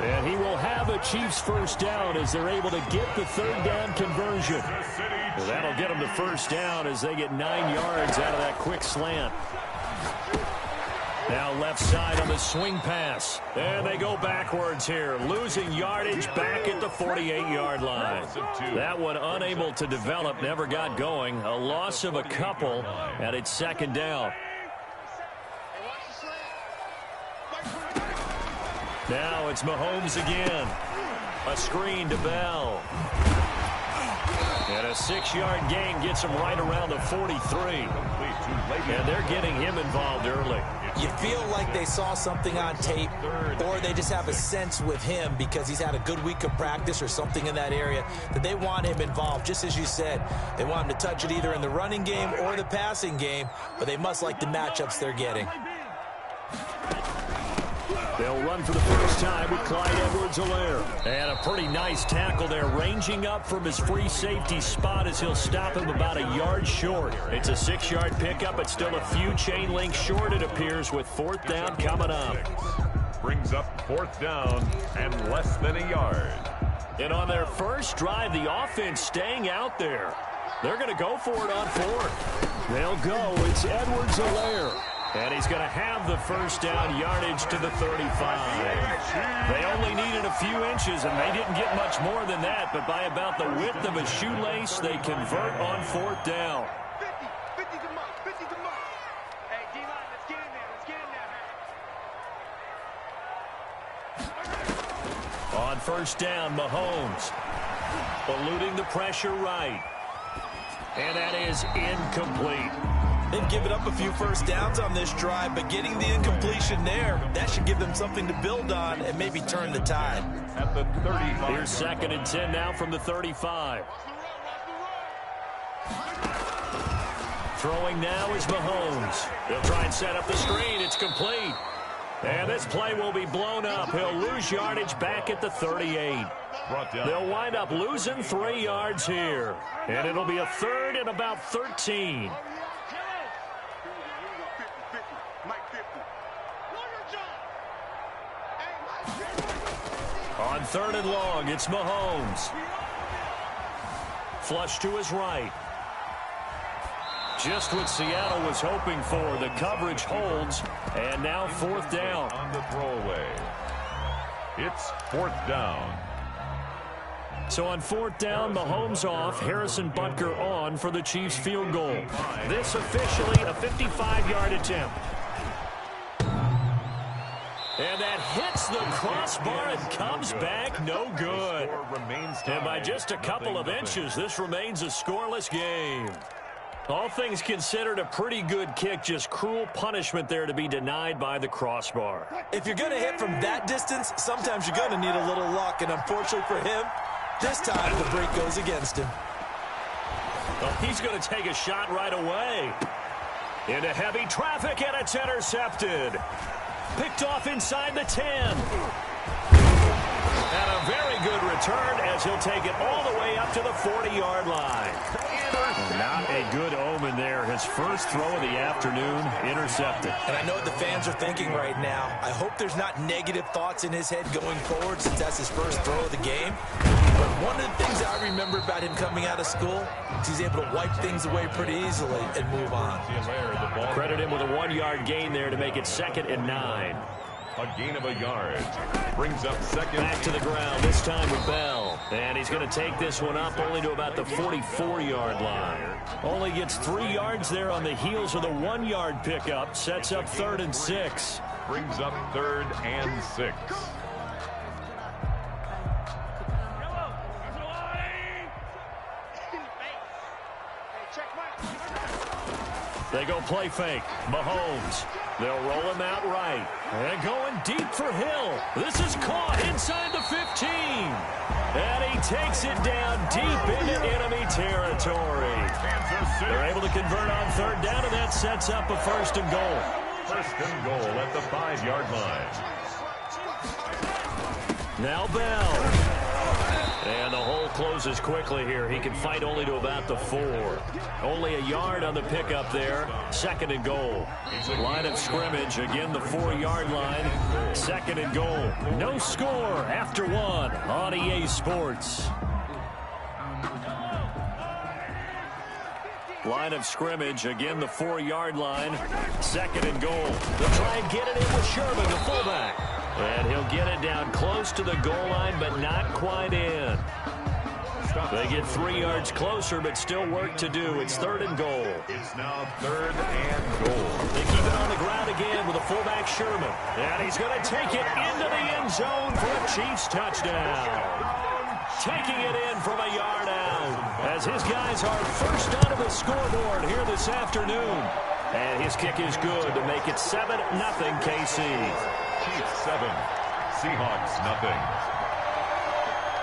And he will have a Chiefs first down as they're able to get the 3rd down conversion. That'll get them the first down as they get 9 yards out of that quick slant. Now left side on the swing pass. And they go backwards here, losing yardage back at the 48-yard line. That one unable to develop, never got going. A loss of a couple, and it's 2nd down. Now it's Mahomes again. A screen to Bell. And a 6-yard gain gets him right around the 43. And they're getting him involved early. You feel like they saw something on tape, or they just have a sense with him because he's had a good week of practice or something in that area that they want him involved. Just as you said, they want him to touch it either in the running game or the passing game, but they must like the matchups they're getting. They'll run for the first time with Clyde Edwards-Helaire. And a pretty nice tackle there, ranging up from his free safety spot as he'll stop him about a yard short. It's a 6-yard pickup, but still a few chain links short, it appears, with 4th down coming up. Brings up 4th down and less than a yard. And on their first drive, the offense staying out there. They're going to go for it on 4th. They'll go. It's Edwards-Helaire. And he's going to have the first down yardage to the 35. They only needed a few inches, and they didn't get much more than that. But by about the width of a shoelace, they convert on 4th down. 50 to Mike. 50 to Mike. Hey, D-line, let's get in there. Let's get in there, man. On first down, Mahomes. Eluding the pressure right. And that is incomplete. They've given up a few first downs on this drive, but getting the incompletion there, that should give them something to build on and maybe turn the tide. At the 35. Here's 2nd and 10 now from the 35. Throwing now is Mahomes. They'll try and set up the screen. It's complete. And this play will be blown up. He'll lose yardage back at the 38. They'll wind up losing 3 yards here. And it'll be a 3rd and about 13. Mike 50. Know your job. On 3rd and long, it's Mahomes. Flush to his right. Just what Seattle was hoping for. The coverage holds, and now 4th down. On the throwaway. It's 4th down. So on 4th down, Mahomes off, Harrison Butker on for the Chiefs field goal. This officially a 55-yard attempt. And that hits the crossbar and comes back no good. And by just a couple of inches, this remains a scoreless game. All things considered, a pretty good kick, just cruel punishment there to be denied by the crossbar. If you're going to hit from that distance, sometimes you're going to need a little luck, and unfortunately for him, this time the break goes against him. Well, he's going to take a shot right away. Into heavy traffic, and it's intercepted. Picked off inside the 10. And a very good return as he'll take it all the way up to the 40-yard line. Not a good omen there. His first throw of the afternoon intercepted. And I know what the fans are thinking right now. I hope there's not negative thoughts in his head going forward since that's his first throw of the game. But one of the things I remember about him coming out of school is he's able to wipe things away pretty easily and move on. Credit him with a 1-yard gain there to make it 2nd and 9. A gain of a yard. Brings up 2nd. Back to the ground, this time with Bell. And he's going to take this one up only to about the 44-yard line. Only gets 3 yards there on the heels of the 1-yard pickup. Sets up 3rd and 6. Brings up 3rd and 6. They go play fake. Mahomes. They'll roll him out right. And going deep for Hill. This is caught inside the 15. And he takes it down deep into enemy territory. They're able to convert on 3rd down, and that sets up a 1st and goal. 1st and goal at the 5-yard line. Now Bell. And the hole closes quickly here. He can fight only to about the 4. Only a yard on the pickup there. 2nd and goal. Line of scrimmage. Again, the 4-yard line. 2nd and goal. No score after 1 on EA Sports. Line of scrimmage. Again, the 4-yard line. 2nd and goal. They'll try and get it in with Sherman, the fullback. And he'll get it down close to the goal line, but not quite in. They get 3 yards closer, but still work to do. It's 3rd and goal. It's now 3rd and goal. They keep it on the ground again with a fullback Sherman. And he's going to take it into the end zone for a Chiefs touchdown. Taking it in from a yard out as his guys are first onto the scoreboard here this afternoon. And his kick is good to make it 7-0 KC. Chiefs 7, Seahawks nothing.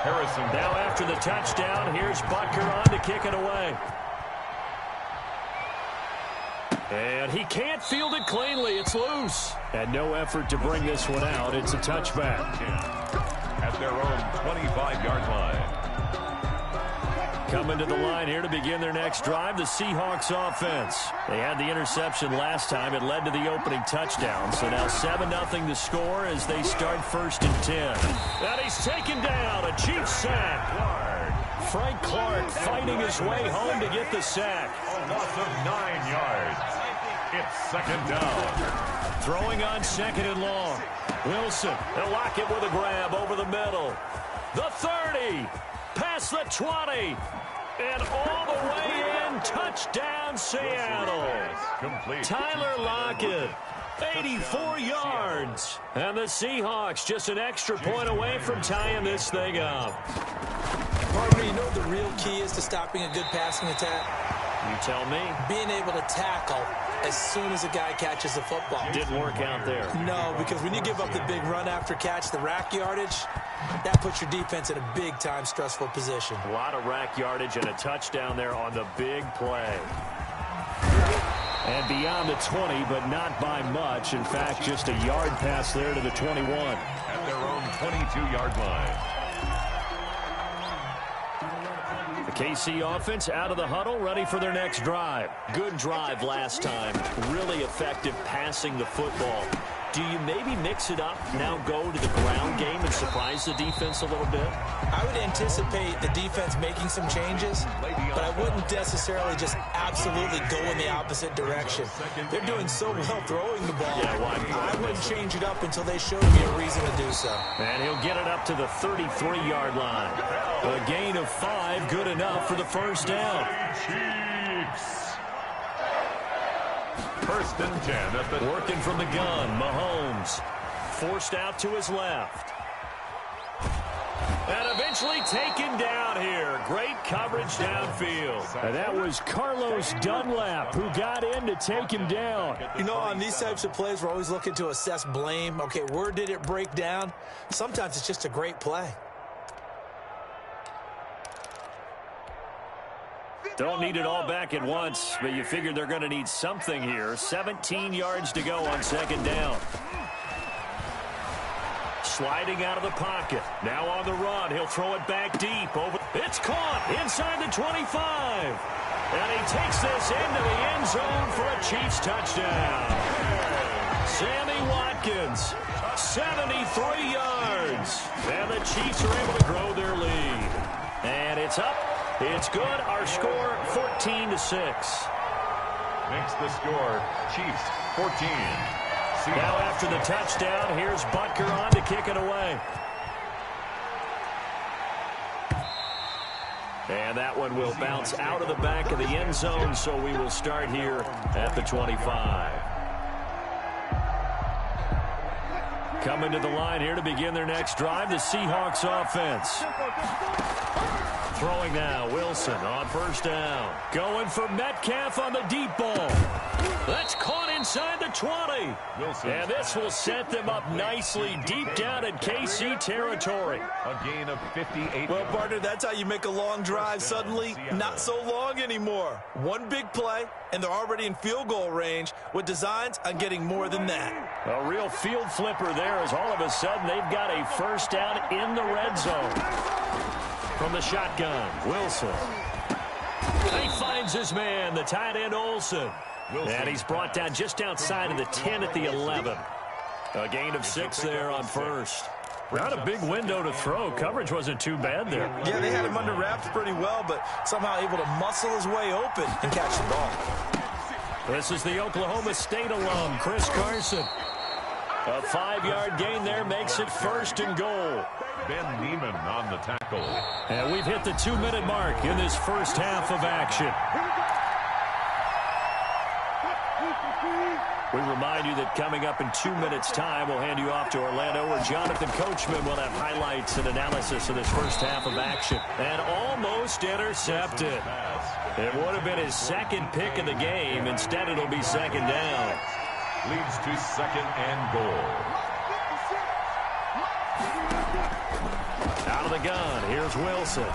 Harrison. Now after the touchdown, here's Butker on to kick it away. And he can't field it cleanly. It's loose. And no effort to bring this one out. It's a touchback. At their own 25-yard line. Coming to the line here to begin their next drive, the Seahawks offense. They had the interception last time. It led to the opening touchdown. So now 7-0 to score as they start 1st and 10. And he's taken down. A Chiefs sack. Frank Clark fighting his way home to get the sack. A loss of 9 yards. It's 2nd down. Throwing on 2nd and long. Wilson, they'll lock it with a grab over the middle. The 30. Past the 20. And all the way in. Touchdown, Seattle. Complete. Tyler Lockett. 84 yards. And the Seahawks just an extra point away from tying this thing up. Partner, you know what the real key is to stopping a good passing attack? You tell me. Being able to tackle as soon as a guy catches the football. Didn't work out there. No, because when you give up the big run after catch, the rack yardage, that puts your defense in a big-time stressful position. A lot of rack yardage and a touchdown there on the big play. And beyond the 20, but not by much. In fact, just a yard pass there to the 21. At their own 22-yard line. The KC offense out of the huddle, ready for their next drive. Good drive last time. Really effective passing the football. do you maybe mix it up, now go to the ground game and surprise the defense a little bit? I would anticipate the defense making some changes, but I wouldn't necessarily just absolutely go in the opposite direction. They're doing so well throwing the ball. I wouldn't change it up until they showed me a reason to do so. And he'll get it up to the 33-yard line. A gain of 5, good enough for the first down. Chiefs. First and 10 at the... Working from the gun, Mahomes. Forced out to his left. And eventually taken down here. Great coverage downfield. And that was Carlos Dunlap who got in to take him down. You know, on these types of plays, we're always looking to assess blame. Okay, where did it break down? Sometimes it's just a great play. Don't need it all back at once, but you figure they're going to need something here. 17 yards to go on second down. Sliding out of the pocket. Now on the run. He'll throw it back deep. It's caught inside the 25. And he takes this into the end zone for a Chiefs touchdown. Sammy Watkins, 73 yards. And the Chiefs are able to grow their lead. And it's up. It's good. Our score, 14-6. Makes the score, Chiefs 14. Now after the touchdown, here's Butker on to kick it away. And that one will bounce out of the back of the end zone, so we will start here at the 25. Coming to the line here to begin their next drive, the Seahawks offense. Throwing now, Wilson on first down. Going for Metcalf on the deep ball. That's caught inside the 20. Wilson. And this will set them up nicely deep down in KC territory. A gain of 58. Well, partner, that's how you make a long drive suddenly not so long anymore. One big play, and they're already in field goal range with designs on getting more than that. A real field flipper there as all of a sudden they've got a first down in the red zone. From the shotgun, Wilson. He finds his man, the tight end Olsen. And he's brought down just outside of the 10 at the 11. A gain of 6 there on first. Not a big window to throw. Coverage wasn't too bad there. Yeah, they had him under wraps pretty well, but somehow able to muscle his way open and catch the ball. This is the Oklahoma State alum, Chris Carson. A 5-yard gain there makes it first and goal. Ben Neiman on the tackle. And we've hit the 2-minute mark in this first half of action. We remind you that coming up in 2 minutes' time, we'll hand you off to Orlando, where Jonathan Coachman will have highlights and analysis of this first half of action. And almost intercepted. It would have been his second pick of the game. Instead, it'll be second down. Leads to second and goal. Out of the gun, here's Wilson.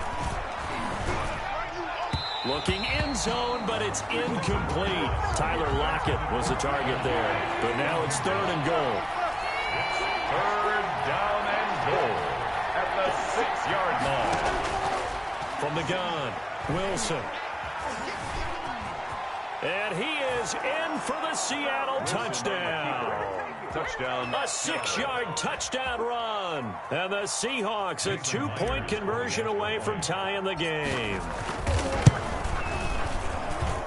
Looking end zone, but it's incomplete. Tyler Lockett was the target there. But now it's third and goal. It's third down and goal at the 6-yard line. From the gun, Wilson. And he is in for the Seattle touchdown. Touchdown. A 6-yard touchdown run. And the Seahawks a 2-point conversion away from tying the game.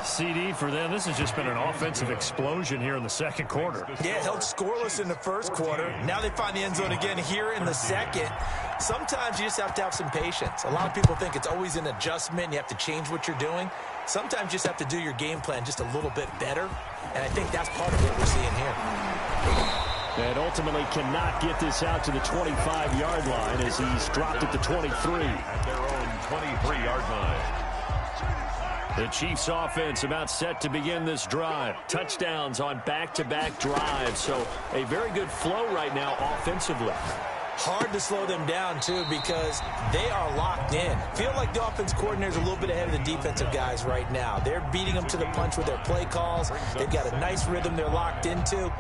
CD for them. This has just been an offensive explosion here in the second quarter. Yeah, held scoreless in the first quarter. Now they find the end zone again here in the second. Sometimes you just have to have some patience. A lot of people think it's always an adjustment. You have to change what you're doing. Sometimes you just have to do your game plan just a little bit better. And I think that's part of what we're seeing here. And ultimately cannot get this out to the 25-yard line as he's dropped at the 23. At their own 23-yard line. The Chiefs offense about set to begin this drive. Touchdowns on back-to-back drives. So a very good flow right now offensively. Hard to slow them down, too, because they are locked in. Feel like the offense coordinator's a little bit ahead of the defensive guys right now. They're beating them to the punch with their play calls. They've got a nice rhythm they're locked into.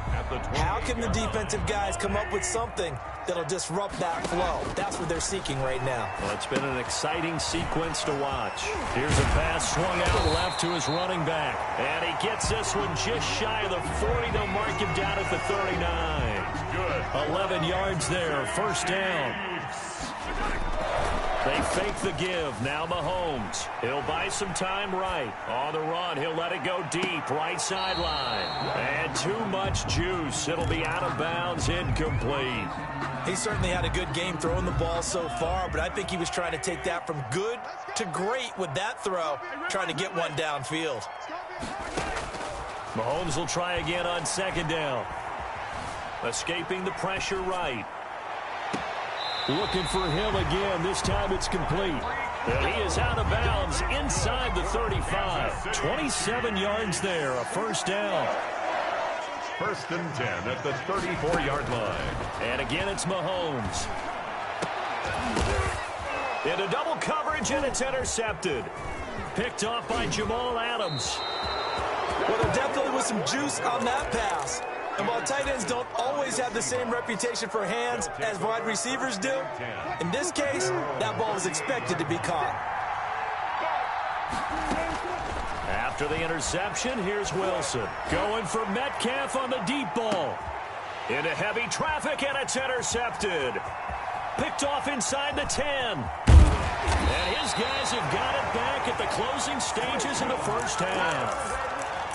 How can the defensive guys come up with something that'll disrupt that flow? That's what they're seeking right now. Well, it's been an exciting sequence to watch. Here's a pass swung out left to his running back. And he gets this one just shy of the 40. They'll mark him down at the 39. 11 yards there, first down. They fake the give. Now Mahomes. He'll buy some time right. On the run, he'll let it go deep. Right sideline. And too much juice. It'll be out of bounds, incomplete. He certainly had a good game throwing the ball so far, but I think he was trying to take that from good to great with that throw, trying to get one downfield. Mahomes will try again on second down. Escaping the pressure right. Looking for him again. This time it's complete. And he is out of bounds inside the 35. 27 yards there, a first down. First and 10 at the 34-yard line. And again, it's Mahomes. Into double coverage, and it's intercepted. Picked off by Jamal Adams. Well, there definitely was some juice on that pass. And while tight ends don't always have the same reputation for hands as wide receivers do, in this case, that ball was expected to be caught. After the interception, here's Wilson. Going for Metcalf on the deep ball. Into heavy traffic, and it's intercepted. Picked off inside the 10. And his guys have got it back at the closing stages of the first half.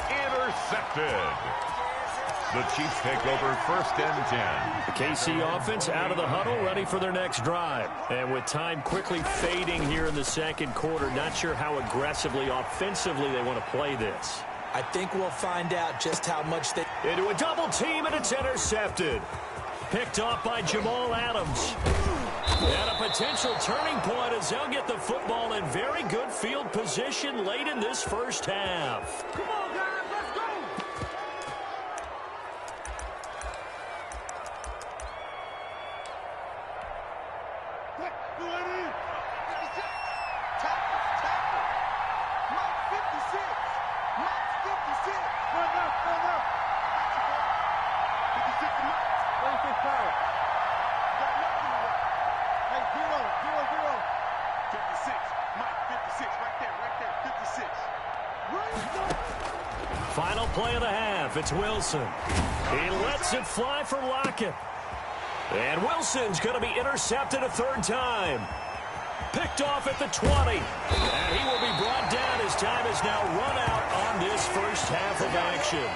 Intercepted. The Chiefs take over first and 10. The KC offense out of the huddle, ready for their next drive. And with time quickly fading here in the second quarter, not sure how aggressively, offensively they want to play this. I think we'll find out just how much they... Into a double team, and it's intercepted. Picked off by Jamal Adams. And a potential turning point as they'll get the football in very good field position late in this first half. Come on, guys, let's go! Final play of the half. It's Wilson. He lets it fly for Lockett. And Wilson's going to be intercepted a third time. Picked off at the 20. And he will be brought down. His time is now run out on this first half of action.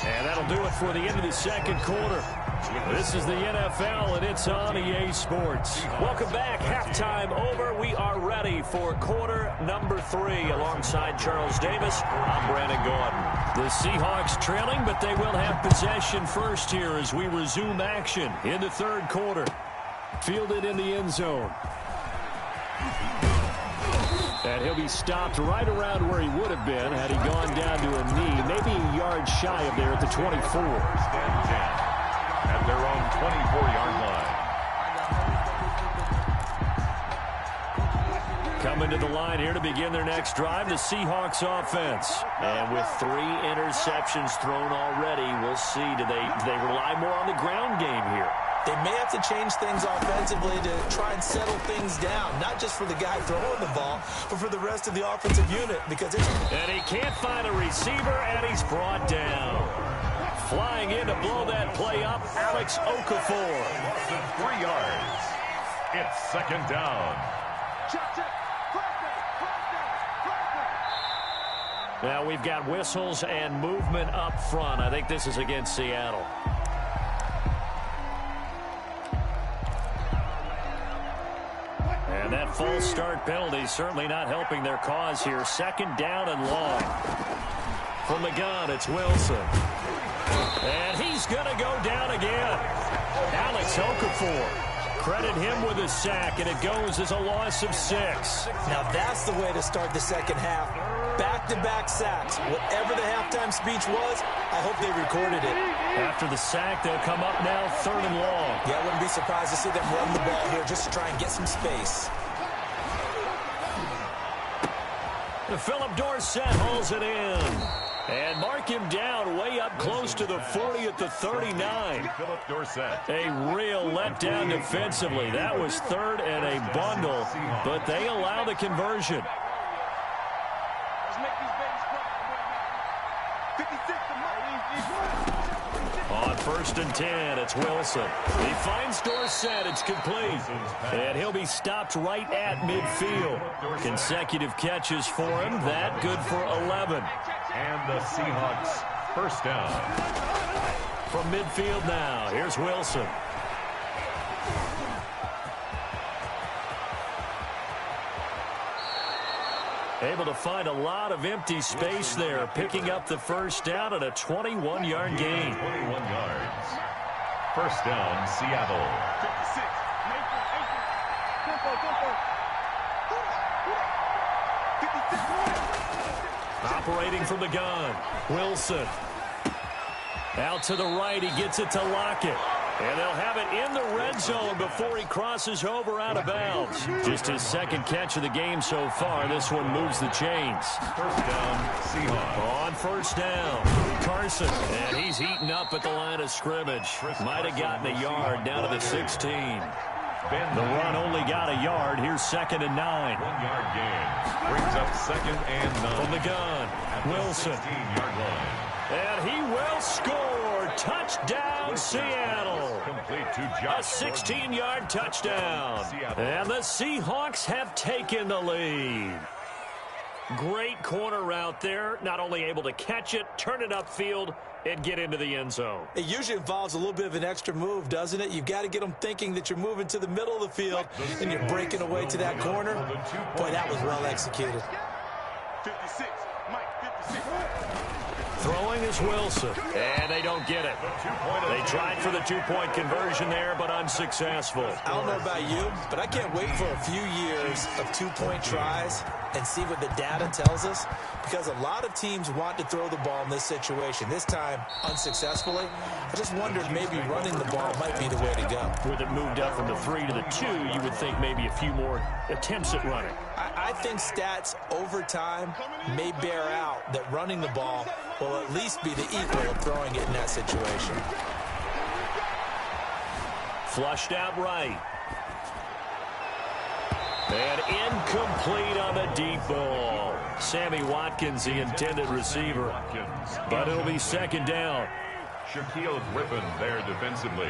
And that'll do it for the end of the second quarter. This is the NFL, and it's on EA Sports. Welcome back. Halftime over. We are ready for quarter number 3. Alongside Charles Davis, I'm Brandon Gordon. The Seahawks trailing, but they will have possession first here as we resume action in the third quarter. Fielded in the end zone. And he'll be stopped right around where he would have been had he gone down to a knee, maybe a yard shy of there at the 24. Stand 10 at their own 24-yard line. Coming to the line here to begin their next drive, the Seahawks offense. And with 3 interceptions thrown already, we'll see. Do they rely more on the ground game here? They may have to change things offensively to try and settle things down, not just for the guy throwing the ball, but for the rest of the offensive unit. Because and he can't find a receiver, and he's brought down. Flying in to blow that play up, Alex Okafor. 3 yards. It's second down. Now we've got whistles and movement up front. I think this is against Seattle. And that false start penalty certainly not helping their cause here. Second down and long. From the gun, it's Wilson. And he's going to go down again. Alex Okafor. Credit him with a sack, and it goes as a loss of 6. Now that's the way to start the second half. Back-to-back sacks. Whatever the halftime speech was, I hope they recorded it. After the sack, they'll come up now third and long. Yeah, I wouldn't be surprised to see them run the ball here just to try and get some space. Philip Dorsett hauls it in. And mark him down way up close to the 40 at the 39. Philip Dorsett. A real letdown defensively. That was third and a bundle, but they allow the conversion. On 1st and 10. It's Wilson. He finds Dorsett. It's complete. And he'll be stopped right at midfield. Consecutive catches for him. That good for 11. And the Seahawks first down. From midfield now, here's Wilson. Able to find a lot of empty space there, picking up the first down at a 21-yard gain. 21 yards. First down, Seattle. 56. Operating from the gun, Wilson. Out to the right, he gets it to Lockett. And they'll have it in the red zone before he crosses over out of bounds. Just his second catch of the game so far. This one moves the chains. First down, Seahawks. On first down, Carson. And he's heating up at the line of scrimmage. Might have gotten a yard down to the 16. The run only got a yard. Here's 2nd and 9. 1-yard gain. Brings up 2nd and 9. From the gun, Wilson. 16-yard line. And he will score. Touchdown, Seattle. Complete to A Josh 16-yard touchdown. And the Seahawks have taken the lead. Great corner route there. Not only able to catch it, turn it upfield, and get into the end zone. It usually involves a little bit of an extra move, doesn't it? You've got to get them thinking that you're moving to the middle of the field and you're breaking away to that corner. Boy, that was well executed. 56. Mike, 56. Throwing is Wilson, and they don't get it. They tried for the two-point conversion there, but unsuccessful. I don't know about you, but I can't wait for a few years of two-point tries and see what the data tells us, because a lot of teams want to throw the ball in this situation. This time, unsuccessfully. I just wondered maybe running the ball might be the way to go. With it moved up from the 3 to the 2, you would think maybe a few more attempts at running. I think stats over time may bear out that running the ball will at least be the equal of throwing it in that situation. Flushed out right. And incomplete on the deep ball. Sammy Watkins, the intended receiver. But it'll be 2nd down. Shaquille Griffin there defensively.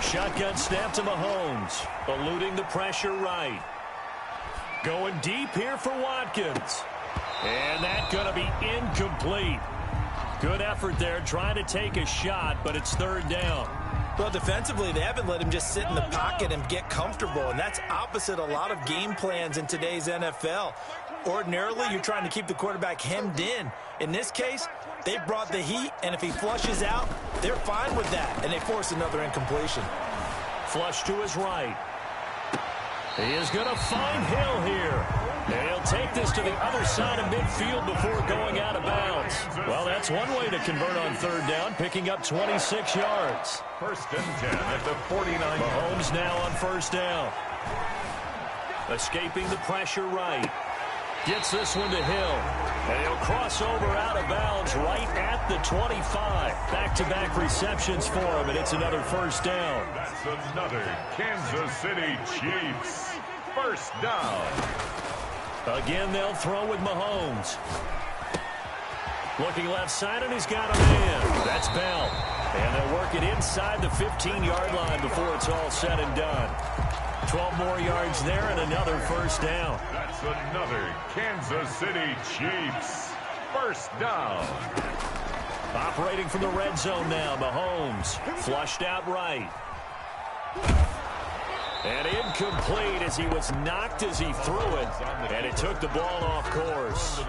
Shotgun snap to Mahomes. Eluding the pressure right. Going deep here for Watkins. And that's going to be incomplete. Good effort there, trying to take a shot, but it's 3rd down. Well, defensively, they haven't let him just sit in the pocket and get comfortable, and that's opposite a lot of game plans in today's NFL. Ordinarily, you're trying to keep the quarterback hemmed in. In this case, they brought the heat, and if he flushes out, they're fine with that, and they force another incompletion. Flush to his right. He is going to find Hill here. And he'll take this to the other side of midfield before going out of bounds. Well, that's one way to convert on 3rd down, picking up 26 yards. 1st and 10 at the 49. Mahomes now on 1st down. Escaping the pressure right. Gets this one to Hill. And he'll cross over out of bounds right at the 25. Back-to-back receptions for him, and it's another 1st down. That's another Kansas City Chiefs. 1st down. Again, they'll throw with Mahomes. Looking left side, and he's got a man. That's Bell. And they'll work it inside the 15-yard line before it's all said and done. 12 more yards there and another 1st down. That's another Kansas City Chiefs. 1st down. Operating from the red zone now, Mahomes. Flushed out right. And incomplete as he was knocked as he threw it. And it took the ball off course.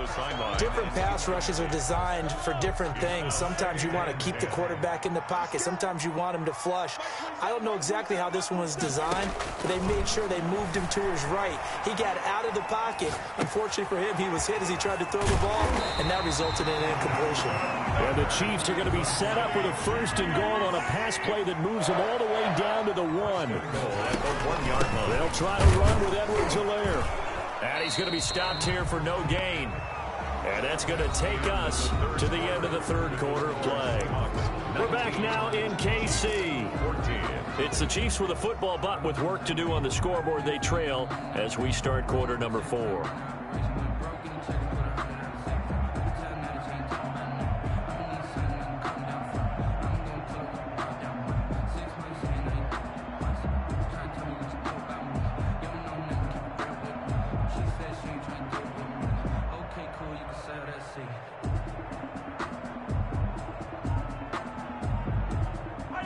Different pass rushes are designed for different things. Sometimes you want to keep the quarterback in the pocket. Sometimes you want him to flush. I don't know exactly how this one was designed, but they made sure they moved him to his right. He got out of the pocket. Unfortunately for him, he was hit as he tried to throw the ball, and that resulted in an incompletion. And the Chiefs are going to be set up with a 1st and goal on a pass play that moves them all the way down to the 1. 1-yard line. They'll try to run with Edwards-Helaire. And he's going to be stopped here for no gain. And that's going to take us to the end of the 3rd quarter of play. We're back now in KC. It's the Chiefs with a football, but with work to do on the scoreboard. They trail as we start quarter number 4.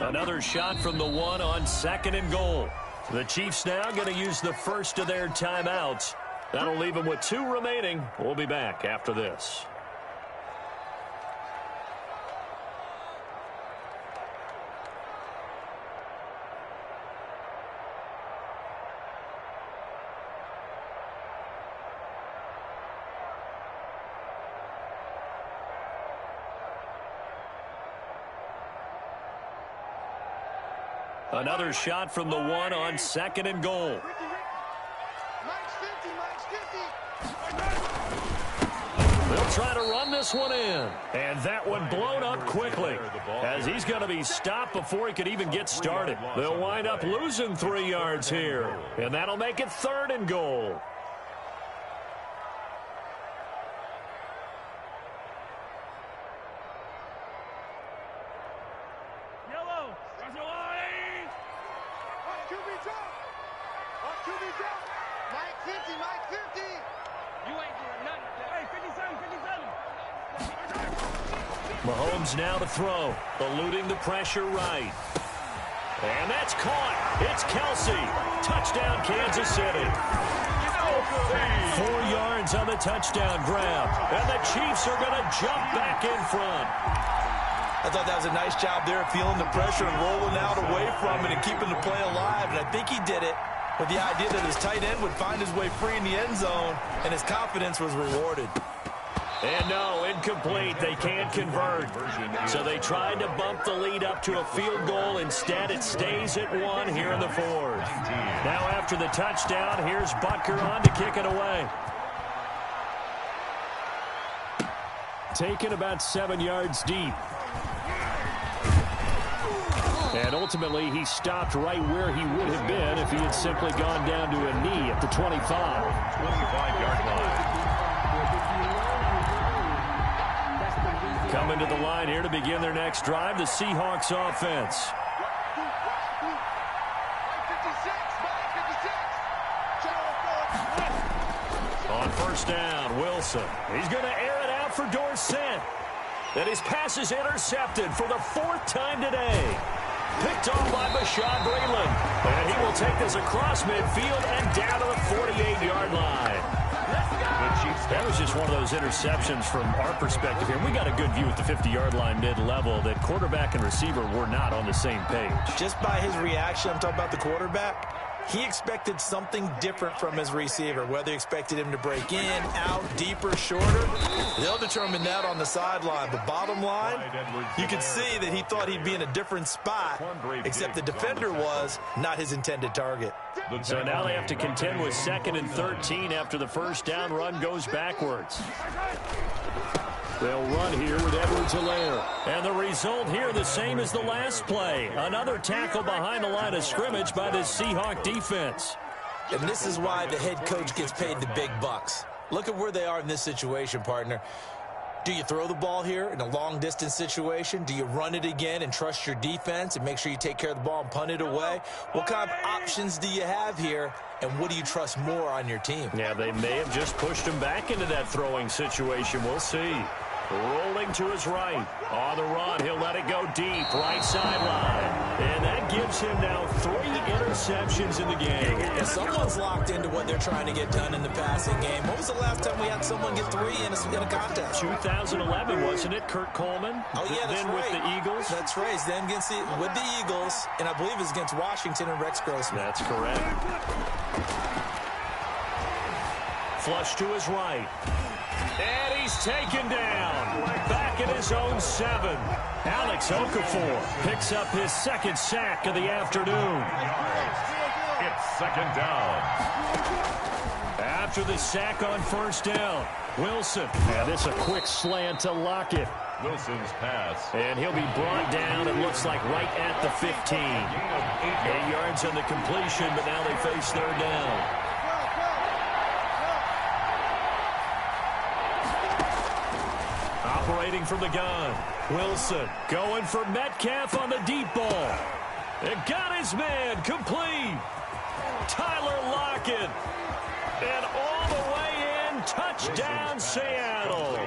Another shot from the one on 2nd and goal. The Chiefs now going to use the first of their timeouts. That'll leave them with 2 remaining. We'll be back after this. Another shot from the one on 2nd and goal. They'll try to run this one in. And that one blown up quickly, as he's going to be stopped before he could even get started. They'll wind up losing 3 yards here, and that'll make it 3rd and goal. Mahomes now to throw, eluding the pressure right. And that's caught. It's Kelsey. Touchdown, Kansas City. 4 yards on the touchdown grab. And the Chiefs are going to jump back in front. I thought that was a nice job there, feeling the pressure and rolling out away from it and keeping the play alive. And I think he did it with the idea that his tight end would find his way free in the end zone, and his confidence was rewarded. And no, incomplete. They can't convert. So they tried to bump the lead up to a field goal. Instead, it stays at 1 here in the 4th. Now after the touchdown, here's Butker on to kick it away. Taken about 7 yards deep. And ultimately, he stopped right where he would have been if he had simply gone down to a knee at the 25. 25-yard line. Coming to the line here to begin their next drive, the Seahawks offense. On 1st down, Wilson. He's going to air it out for Dorsett. And his pass is intercepted for the 4th time today. Picked off by Bashaud Breeland. And he will take this across midfield and down to the 48-yard line. That was just one of those interceptions from our perspective here. We got a good view at the 50-yard line mid-level that quarterback and receiver were not on the same page. Just by his reaction, I'm talking about the quarterback, he expected something different from his receiver, whether he expected him to break in, out, deeper, shorter. They'll determine that on the sideline. But bottom line, you can see that he thought he'd be in a different spot, except the defender was not his intended target. So now they have to contend with 2nd and 13 after the 1st down run goes backwards. They'll run here with Edwards-Helaire. And the result here the same as the last play. Another tackle behind the line of scrimmage by the Seahawk defense. And this is why the head coach gets paid the big bucks. Look at where they are in this situation, partner. Do you throw the ball here in a long-distance situation? Do you run it again and trust your defense and make sure you take care of the ball and punt it away? What kind of options do you have here, and what do you trust more on your team? Yeah, they may have just pushed him back into that throwing situation. We'll see. Rolling to his right. On the run, he'll let it go deep. Right sideline. And that gives him now 3 interceptions in the game. Yeah, someone's locked into what they're trying to get done in the passing game. When was the last time we had someone get 3 in a contest? 2011, wasn't it? Kurt Coleman? Oh, yeah, that's then right. with the Eagles? That's right. Then with the Eagles, and I believe it's against Washington and Rex Grossman. That's correct. Flush to his right. And he's taken down. Back at his own 7. Alex Okafor picks up his 2nd sack of the afternoon. It's 2nd down. After the sack on 1st down, Wilson. And it's a quick slant to Lockett. Wilson's pass. And he'll be brought down, it looks like, right at the 15. 8 yards on the completion, but now they face 3rd down. Operating from the gun. Wilson going for Metcalf on the deep ball. It got his man complete. Tyler Lockett. And all the way in and touchdown, Seattle.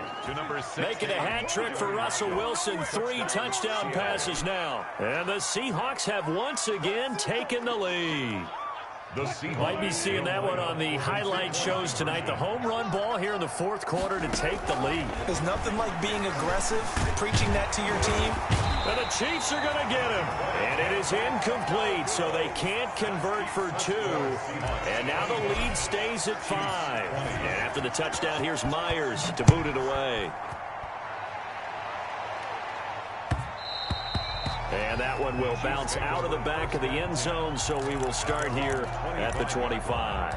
Making a hat trick for Russell Wilson. 3 touchdown passes now. And the Seahawks have once again taken the lead. Might be seeing that one on the highlight shows tonight. The home run ball here in the 4th quarter to take the lead. There's nothing like being aggressive, preaching that to your team. And the Chiefs are going to get him. And it is incomplete, so they can't convert for 2. And now the lead stays at 5. And after the touchdown, here's Myers to boot it away. And that one will bounce out of the back of the end zone, so we will start here at the 25.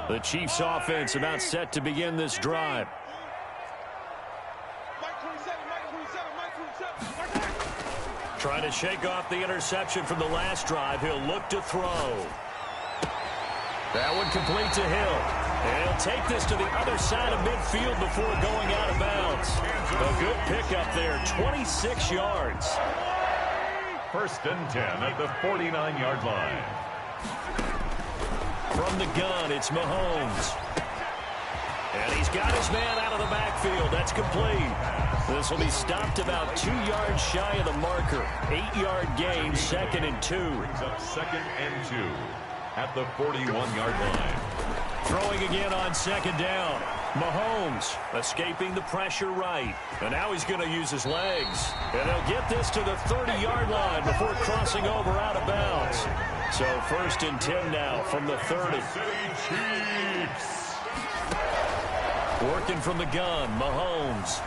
The Chiefs offense about set to begin this drive. Trying to shake off the interception from the last drive. He'll look to throw. That one complete to Hill. And he'll take this to the other side of midfield before going out of bounds. A good pickup there, 26 yards. 1st and 10 at the 49-yard line. From the gun, it's Mahomes. And he's got his man out of the backfield. That's complete. This will be stopped about 2 yards shy of the marker. 8-yard gain, 2nd and 2. Brings up 2nd and 2 at the 41-yard line. Throwing again on 2nd down. Mahomes escaping the pressure right. And now he's going to use his legs. And he'll get this to the 30-yard line before crossing over out of bounds. So 1st and 10 now from the 30. Working from the gun, Mahomes.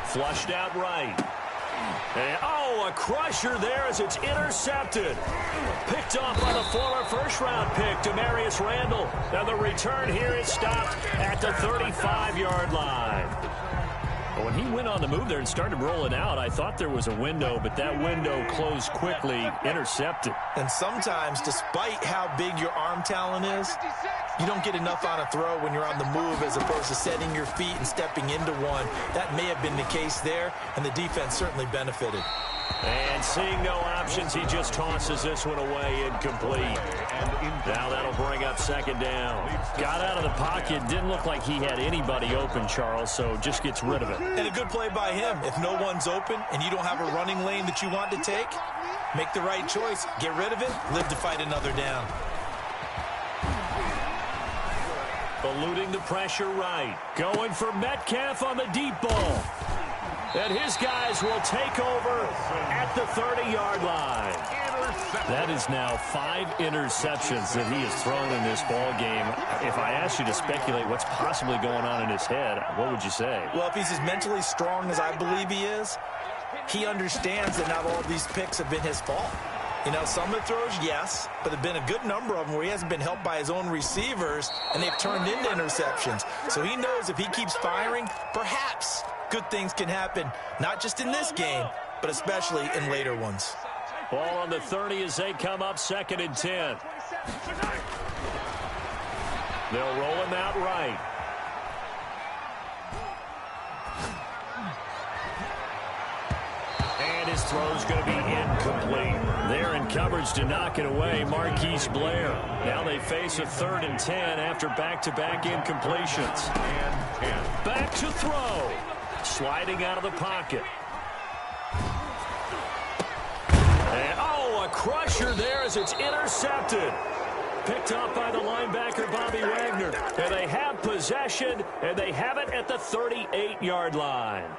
Flushed out right. And, oh, a crusher there as it's intercepted. Picked off by the former first-round pick, Demarius Randall. Now the return here is stopped at the 35-yard line. When he went on the move there and started rolling out, I thought there was a window, but that window closed quickly, intercepted. And sometimes, despite how big your arm talent is, you don't get enough on a throw when you're on the move as opposed to setting your feet and stepping into one. That may have been the case there, and the defense certainly benefited. And seeing no options, he just tosses this one away, incomplete. Now that'll bring up 2nd down. Got out of the pocket, didn't look like he had anybody open, Charles, so just gets rid of it. And a good play by him. If no one's open and you don't have a running lane that you want to take, make the right choice. Get rid of it, live to fight another down. Eluding the pressure right. Going for Metcalf on the deep ball. And his guys will take over at the 30-yard line. That is now 5 interceptions that he has thrown in this ball game. If I asked you to speculate what's possibly going on in his head, what would you say? Well, if he's as mentally strong as I believe he is, he understands that not all of these picks have been his fault. You know, some of the throws, yes, but there have been a good number of them where he hasn't been helped by his own receivers, and they've turned into interceptions. So he knows if he keeps firing, perhaps good things can happen, not just in this game, but especially in later ones. Ball on the 30 as they come up 2nd and 10. They'll roll him out right. And his throw's going to be incomplete. There in coverage to knock it away, Marquise Blair. Now they face a 3rd and 10 after back-to-back incompletions. Back to throw. Sliding out of the pocket. And, oh, a crusher there as it's intercepted. Picked up by the linebacker, Bobby Wagner. And they have possession, and they have it at the 38-yard line.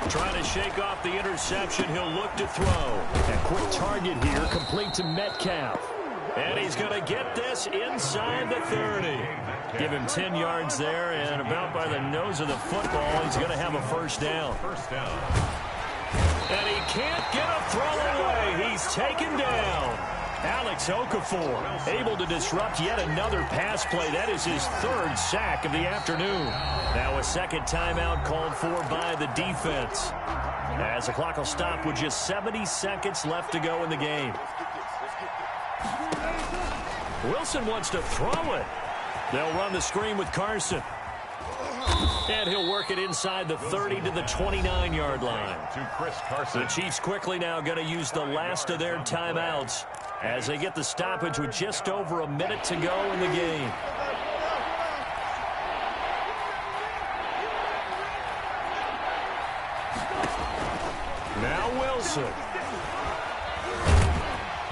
Trying to shake off the interception. He'll look to throw. A quick target here, complete to Metcalf. And he's going to get this inside the 30. Give him 10 yards there, and about by the nose of the football, he's going to have a 1st down. And he can't get a throw away. He's taken down. Alex Okafor able to disrupt yet another pass play. That is his 3rd sack of the afternoon. Now a 2nd timeout called for by the defense. As the clock will stop with just 70 seconds left to go in the game. Wilson wants to throw it. They'll run the screen with Carson. And he'll work it inside the 30 to the 29-yard line. To Chris Carson. The Chiefs quickly now going to use the last of their timeouts as they get the stoppage with just over a minute to go in the game. Now Wilson.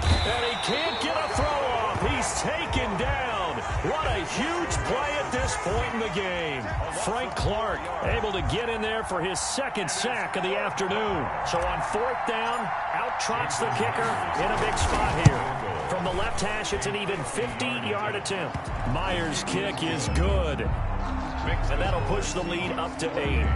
And he can't get a throw off. He's taken down. What a huge play at this point in the game. Frank Clark able to get in there for his second sack of the afternoon. So on fourth down, out trots the kicker in a big spot here. From the left hash, it's an even 50-yard attempt. Myers' kick is good. And that'll push the lead up to 8.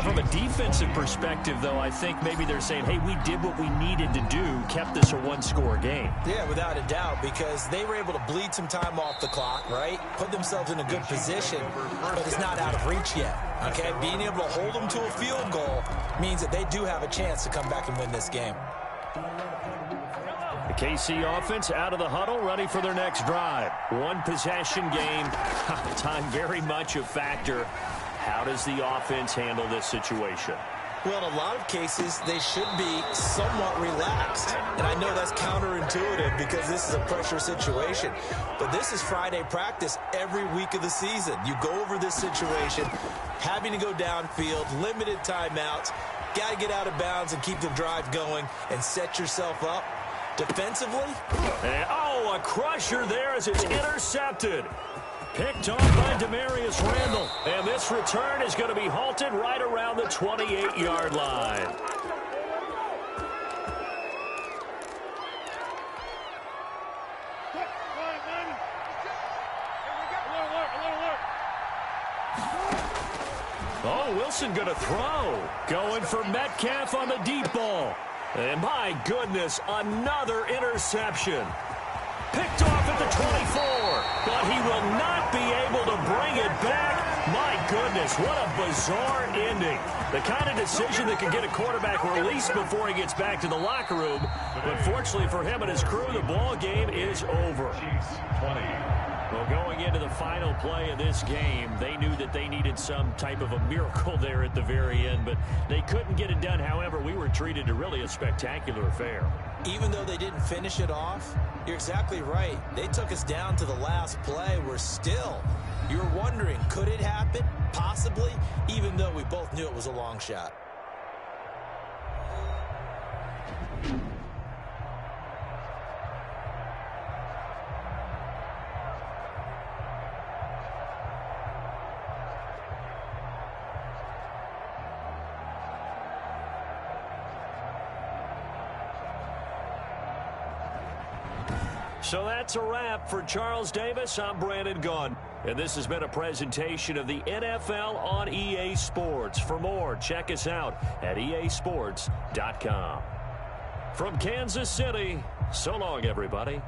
From a defensive perspective, though, I think maybe they're saying, hey, we did what we needed to do, kept this a one-score game. Yeah, without a doubt, because they were able to bleed some time off the clock, right? Put themselves in a good position, but it's not out of reach yet, okay? Being able to hold them to a field goal means that they do have a chance to come back and win this game. The KC offense out of the huddle, ready for their next drive. One possession game, time very much a factor. How does the offense handle this situation? Well, in a lot of cases, they should be somewhat relaxed. And I know that's counterintuitive because this is a pressure situation. But this is Friday practice every week of the season. You go over this situation, having to go downfield, limited timeouts, got to get out of bounds and keep the drive going and set yourself up defensively. And, a crusher there as it's intercepted. Picked off by Demarius Randall. And this return is going to be halted right around the 28-yard line. Oh, Wilson going to throw. Going for Metcalf on the deep ball. And my goodness, another interception. Picked off at the 24, but he will not be able to bring it back. My goodness, what a bizarre ending. The kind of decision that can get a quarterback released before he gets back to the locker room. But fortunately for him and his crew, the ball game is over. Well, going into the final play of this game, they knew that they needed some type of a miracle there at the very end, but they couldn't get it done. However, we were treated to really a spectacular affair. Even though they didn't finish it off, you're exactly right. They took us down to the last play. We're still, you're wondering, could it happen? Possibly, even though we both knew it was a long shot. So that's a wrap for Charles Davis. I'm Brandon Gunn. And this has been a presentation of the NFL on EA Sports. For more, check us out at easports.com. From Kansas City, so long, everybody.